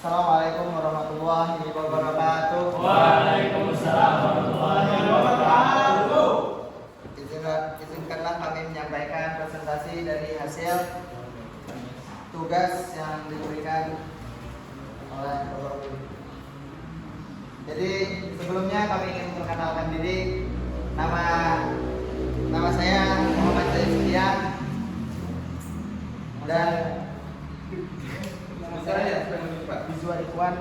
Assalamualaikum warahmatullahi wabarakatuh. Waalaikumsalam warahmatullahi wabarakatuh. Izinkanlah kami menyampaikan presentasi dari hasil tugas yang diberikan oleh Bapak Guru. Jadi sebelumnya kami ingin memperkenalkan diri. Nama saya Muhammad Zaid dan Bizwa Ikhwan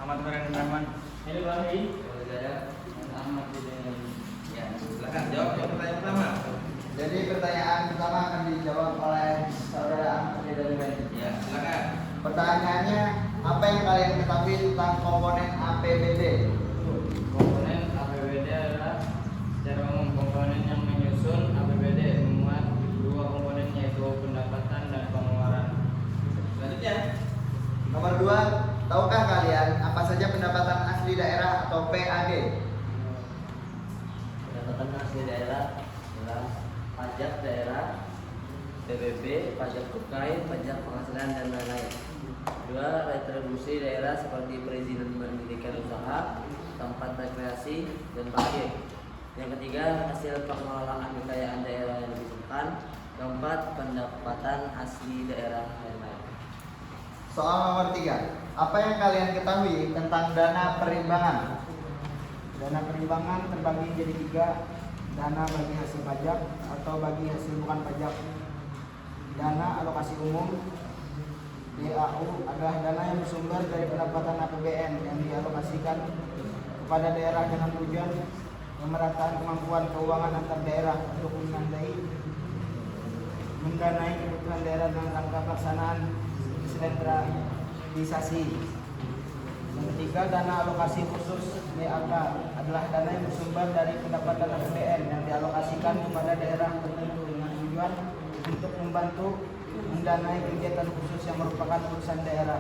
Ahmad Barang Ini Bani. Ya, silakan jawab pertanyaan pertama. Jadi pertanyaan pertama akan dijawab oleh saudara Pertanyaannya, apa yang kalian ketahui tentang komponen APBD? Komponen APBD adalah secara umum komponen yang menyusun APBD memuat dua komponen yaitu pendapatan dan pengeluaran. Selanjutnya, Nomor 2, tahukah kalian apa saja pendapatan asli daerah atau PAD? Pendapatan asli daerah adalah pajak daerah, PBB, pajak cukai, pajak penghasilan dan lain-lain. 2, retribusi daerah seperti perizinan mendirikan usaha, tempat rekreasi, dan parkir. Yang ketiga, hasil pengelolaan kekayaan daerah yang dipisahkan. Keempat, pendapatan asli daerah lain-lain. Soal nomor 3, apa yang kalian ketahui tentang dana perimbangan? Dana perimbangan terbagi jadi 3, dana bagi hasil pajak atau bagi hasil bukan pajak. Dana alokasi umum DAU adalah dana yang bersumber dari pendapatan APBN yang dialokasikan kepada daerah dengan tujuan pemerataan kemampuan keuangan antar daerah untuk mendanai kebutuhan daerah dalam rangka pelaksanaan sentralisasi. Yang ketiga, dana alokasi khusus DAK adalah dana yang bersumber dari pendapatan APBN yang dialokasikan kepada daerah tertentu dengan tujuan untuk membantu mendanai kegiatan khusus yang merupakan urusan daerah.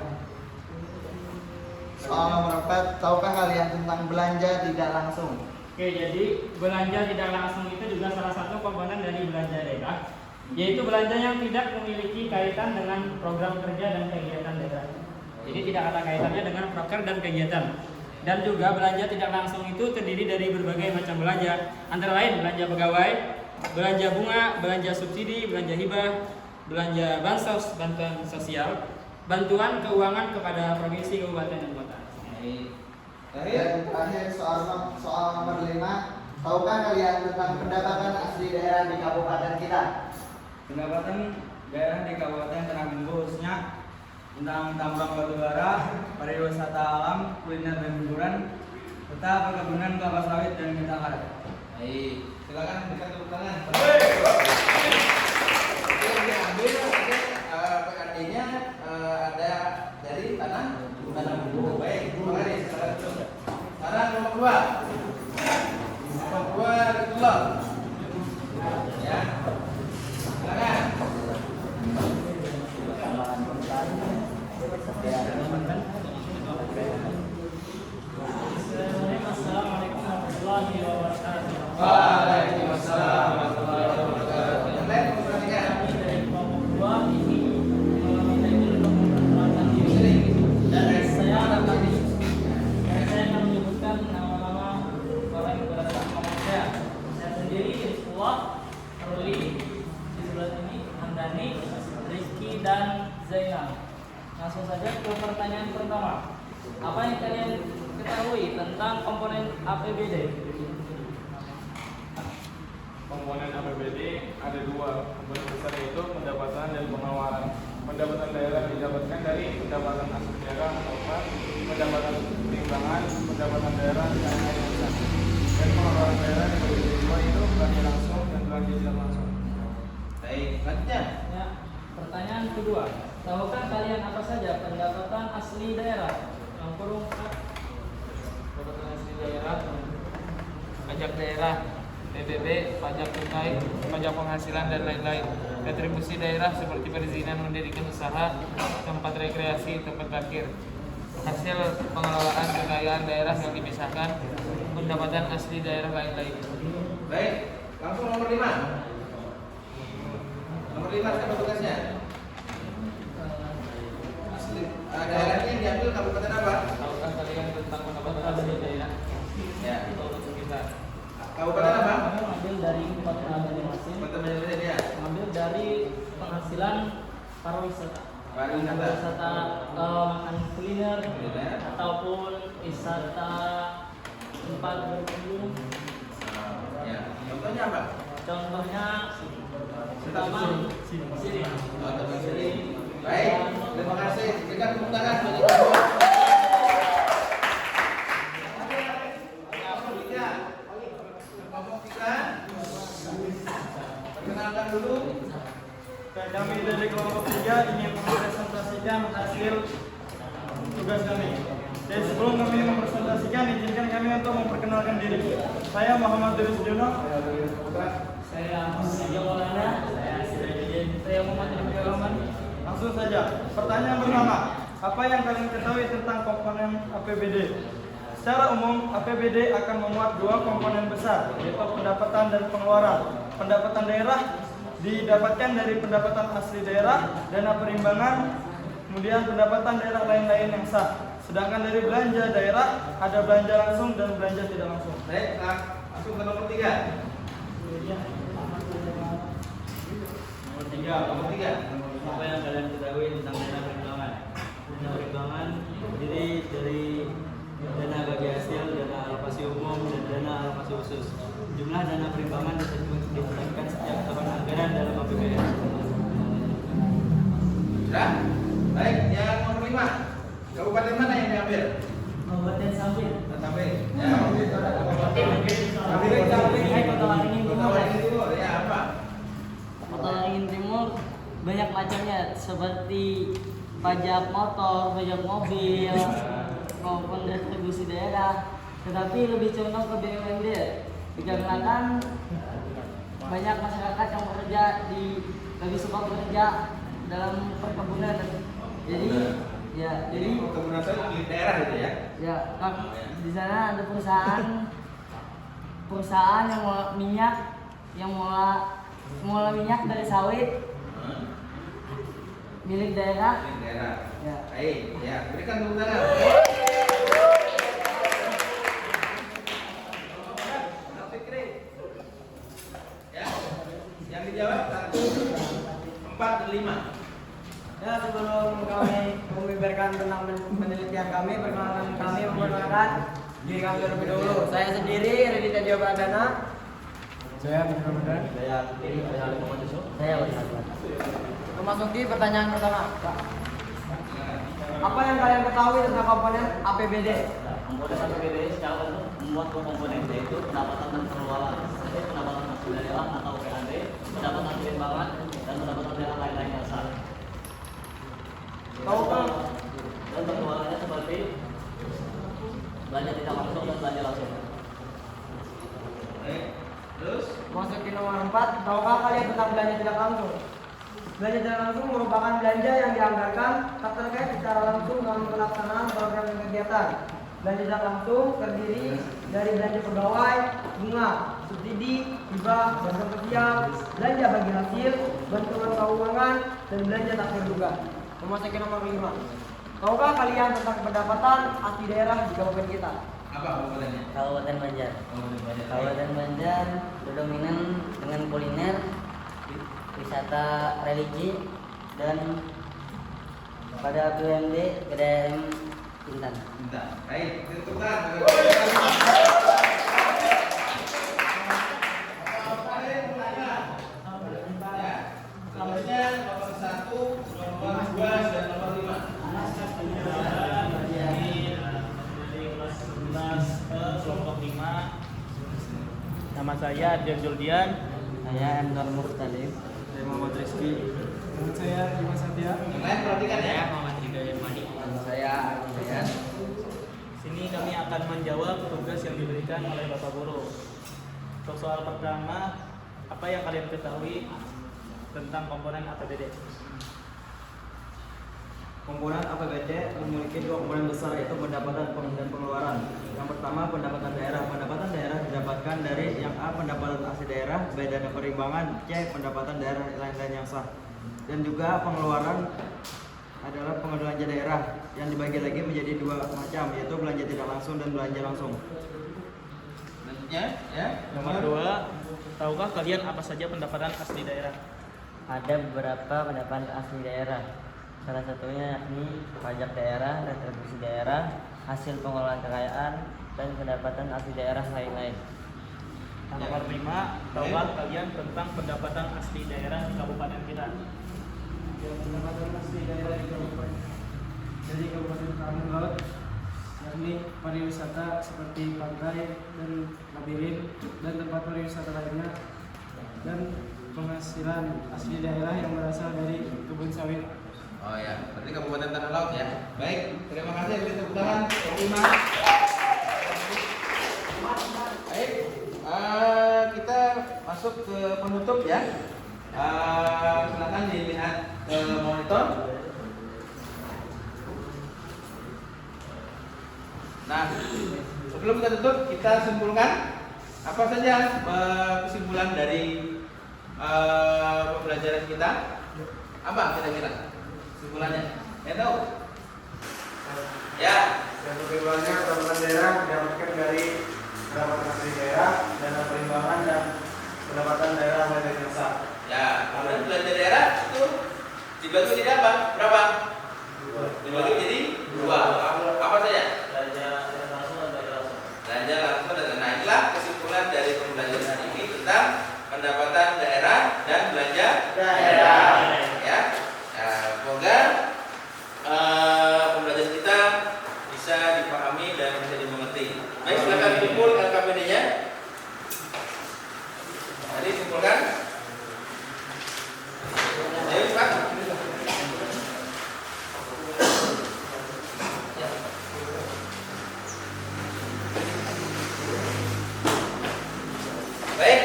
Soal nomor 4, tahukah kalian tentang belanja tidak langsung? Oke, jadi belanja tidak langsung itu juga salah satu komponen dari belanja daerah, yaitu belanja yang tidak memiliki kaitan dengan program kerja dan kegiatan daerah. Jadi tidak ada kaitannya dengan proker dan kegiatan. Dan juga belanja tidak langsung itu terdiri dari berbagai macam belanja, antara lain belanja pegawai, belanja bunga, belanja subsidi, belanja hibah, belanja bansos, bantuan sosial, bantuan keuangan kepada provinsi, kabupaten, dan kota. Dan terakhir soal nomor 5, tahukah kalian tentang pendapatan asli daerah di kabupaten kita? Pendapatan daerah di Kabupaten Temanggung khususnya tentang tambang batubara, pariwisata alam, kuliner dan hiburan, serta perkebunan kelapa sawit dan kita karet. baik, silakan berikan tepuk tangan. Oke, yang diambil PAD-nya ada dari tanah bumbu. Baik, terima kasih. Sekarang nomor 2. Nomor 2 Ridullah. Ya. Silakan. Assalamualaikum warahmatullahi wabarakatuh. Waalaikumsalam warahmatullahi wabarakatuh. Yang lain perhatikan. Dari kelompok 2 ini meminta izin untuk memperkenalkan diri. Dan saya akan menyebutkan nama-nama orang yang berada di kelompok saya. Saya sendiri Rizkullah, Ruli, di sebelah ini Handani, Rizky, dan Zainal. Langsung saja ke pertanyaan pertama. Apa yang kalian ketahui tentang komponen APBD? Komponen APBD ada 2 komponen besar, yaitu pendapatan dan pengeluaran. Pendapatan daerah didapatkan dari pendapatan asli daerah atau pendapatan perimbangan, pendapatan daerah dan administrasi. Dan pengeluaran daerah dibagi jadi 2, yaitu belanja langsung dan belanja tidak langsung. Baik, selanjutnya. Ya, pertanyaan kedua. Tahukah kalian apa saja pendapatan asli daerah? Yang kurung Pendapatan asli daerah, pajak daerah, PBB, pajak cukai, pajak penghasilan dan lain-lain. Retribusi daerah seperti perizinan mendirikan usaha, tempat rekreasi, tempat parkir. Hasil pengelolaan kekayaan daerah yang dipisahkan, pendapatan asli daerah lain-lain. Baik, langsung nomor 5. Nomor 5 siapa tugasnya? Asli. Daerahnya yang diambil kabupaten apa? Tahukah kalian tentang pendapatan asli daerah? Ya. Untuk sekitar. Kabupaten apa? kami mengambil dari tempat masing-masing, Kabupaten ya. mengambil dari penghasilan pariwisata. Pariwisata. Wisata makan kuliner Kuliner. ataupun wisata tempat berkunjung. Ya. Contohnya apa? Contohnya pertama sini. Oh, teman sini. Baik, terima kasih. Berikan tepuk tangan bagi kamu. Kelompok 3. Perkenalkan dulu. Kami dari kelompok 3 ingin mempresentasikan mempresentasikan hasil tugas kami. Dan sebelum kami mempresentasikan, izinkan kami untuk memperkenalkan diri. Saya Muhammad Diri Sujono. Saya Maulana. Saya Muhammad Ibnu Rahman. Langsung saja. Pertanyaan pertama, apa yang kalian ketahui tentang komponen APBD? Secara umum, APBD akan memuat dua komponen besar, yaitu pendapatan dan pengeluaran. Pendapatan daerah didapatkan dari pendapatan asli daerah, dana perimbangan, kemudian pendapatan daerah lain-lain yang sah. Sedangkan dari belanja daerah, ada belanja langsung dan belanja tidak langsung. Baik, langsung ke nomor 3. Nomor 3. Apa yang kalian ketahui tentang dana perimbangan? Dana perimbangan terdiri dari dana bagi hasil, dana alokasi umum, dan dana alokasi khusus. Jumlah dana perimbangan ditetapkan setiap tahun anggaran dalam APBD. Sudah? Baik, yang nomor 5. Kabupaten mana yang diambil? Kabupaten Sampit. Sampai. Ya, Kota Waringin Timur. Ya, apa? Kota Waringin Timur banyak macamnya seperti pajak motor, pajak mobil, maupun retribusi daerah. Tetapi lebih condong ke BUMD dikarenakan banyak masyarakat yang bekerja lebih suka bekerja dalam perkebunan. Jadi perkebunan saya di daerah itu ya. Ya, di sana ada perusahaan yang mengolah minyak, mengolah minyak dari sawit milik daerah. Di daerah. Ya. Baik, ya, berikan tepuk tangan. Ya, yang dijawab 1, 4, dan 5. Ya, sebelum kami membeberkan tentang penelitian kami, perkenalkan kami memperkenalkan diri kami terlebih dahulu. Saya sendiri Raditya Dio Pradana. Saya Budi Ramadan. Saya Wahyudi. Memasuki pertanyaan pertama. Apa yang kalian ketahui tentang komponen APBD? Komponen APBD secara umum membuat dua komponen, yaitu pendapatan dan pengeluaran. Jadi pendapatan asli daerah atau PAD, pendapatan perimbangan, dan pendapatan daerah lain-lain yang sah. Tahukah? Dan pengeluarannya seperti belanja tidak langsung dan belanja langsung. Baik, terus Masuki nomor 4. Tahukah kalian tentang belanja tidak langsung? Belanja tidak langsung merupakan belanja yang dianggarkan tak terkait secara langsung dalam pelaksanaan program dan kegiatan. Belanja tidak langsung terdiri dari belanja pegawai, bunga, subsidi, hibah, bantuan sosial, belanja bagi hasil, bantuan keuangan, dan belanja tak terduga. Memasuki nomor 5. Tahukah kalian tentang pendapatan asli daerah di kabupaten kita? apa kabupatennya? Kabupaten Banjar. Kabupaten Kabupaten Banjar berdominan dengan kuliner, wisata religi, dan pada BUMD PDAM Bintan. Bentar. Baik, tentukan. Selanjutnya nomor 1, nomor 2, dan nomor 5. Kelompok 5. Nama saya Dian Juldian. Saya Endor Murtalib. Saya Muhammad Rizky. Dan saya Dimas Satya. Yang lain perhatikan ya. Muhammad Hidayat Madi. Saya Ardian. Sini kami akan menjawab tugas yang diberikan oleh Bapak Guru. Untuk soal pertama, apa yang kalian ketahui tentang komponen APBD? Komponen APBD memiliki dua komponen besar, yaitu pendapatan dan pengeluaran. Yang pertama, pendapatan daerah. Pendapatan daerah didapatkan dari yang A, pendapatan asli daerah, B, dana perimbangan, C, pendapatan daerah lain-lain yang sah. Dan juga pengeluaran adalah pengeluaran daerah yang dibagi lagi menjadi dua macam, yaitu belanja tidak langsung dan belanja langsung. Selanjutnya ya. Nomor 2, tahukah kalian apa saja pendapatan asli daerah? Ada beberapa pendapatan asli daerah. Salah satunya yakni pajak daerah, retribusi daerah, hasil pengelolaan kekayaan, dan pendapatan asli daerah lain-lain. Nomor 5, tahukah kalian tentang pendapatan asli daerah di kabupaten kita? Pendapatan asli daerah di kabupaten dari Kabupaten Karimun Laut, yakni pariwisata seperti pantai dan labirin dan tempat pariwisata lainnya, dan penghasilan asli daerah yang berasal dari kebun sawit. Oh ya, berarti Kabupaten Tanah Laut ya. Baik, terima kasih. Beri tepuk tangan. Terima. Baik, kita masuk ke penutup ya. Silakan dilihat monitor. Nah, sebelum kita tutup, kita simpulkan apa saja kesimpulan dari pembelajaran kita. Apa kira-kira kesimpulannya? Ya tahu? Ya. Yang kesimpulannya pendapatan daerah didapatkan dari pendapatan asli daerah, dana perimbangan dan pendapatan daerah dari desa. Ya, kemudian belanja daerah itu dibagi jadi apa? Berapa? Dibagi jadi 2. Apa saja? Belanja langsung dan nah, inilah kesimpulan dari pembelajaran hari ini tentang pendapatan daerah dan belanja daerah. Ya, semoga pembelajaran kita bisa dipahami dan bisa dimengerti. Baik, silakan kumpul LKPD-nya. Jadi simpulkan. Ayo Pak. Baik,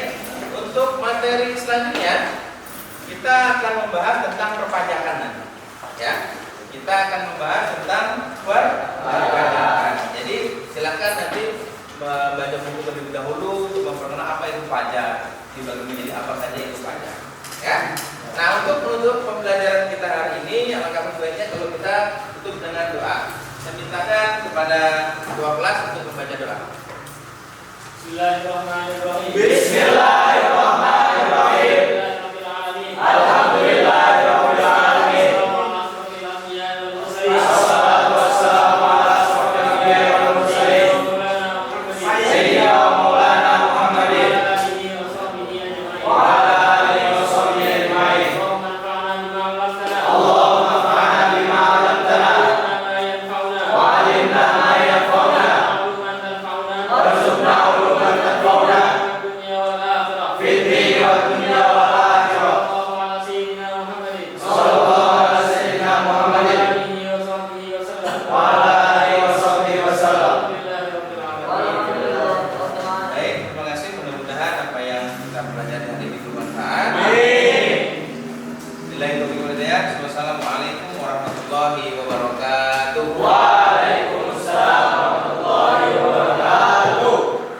untuk materi selanjutnya kita akan membahas tentang perpajakan nanti. Ya, kita akan membahas tentang perpajakan. Jadi silakan nanti membaca buku terlebih dahulu untuk memperkenalkan apa itu pajak, dibagi menjadi apa saja itu pajak. Ya. Nah, untuk menutup pembelajaran kita hari ini, alangkah baiknya kalau kita tutup dengan doa. Saya mintakan kepada ketua kelas untuk membaca doa. Bismillahirrahmanirrahim. Bismillah.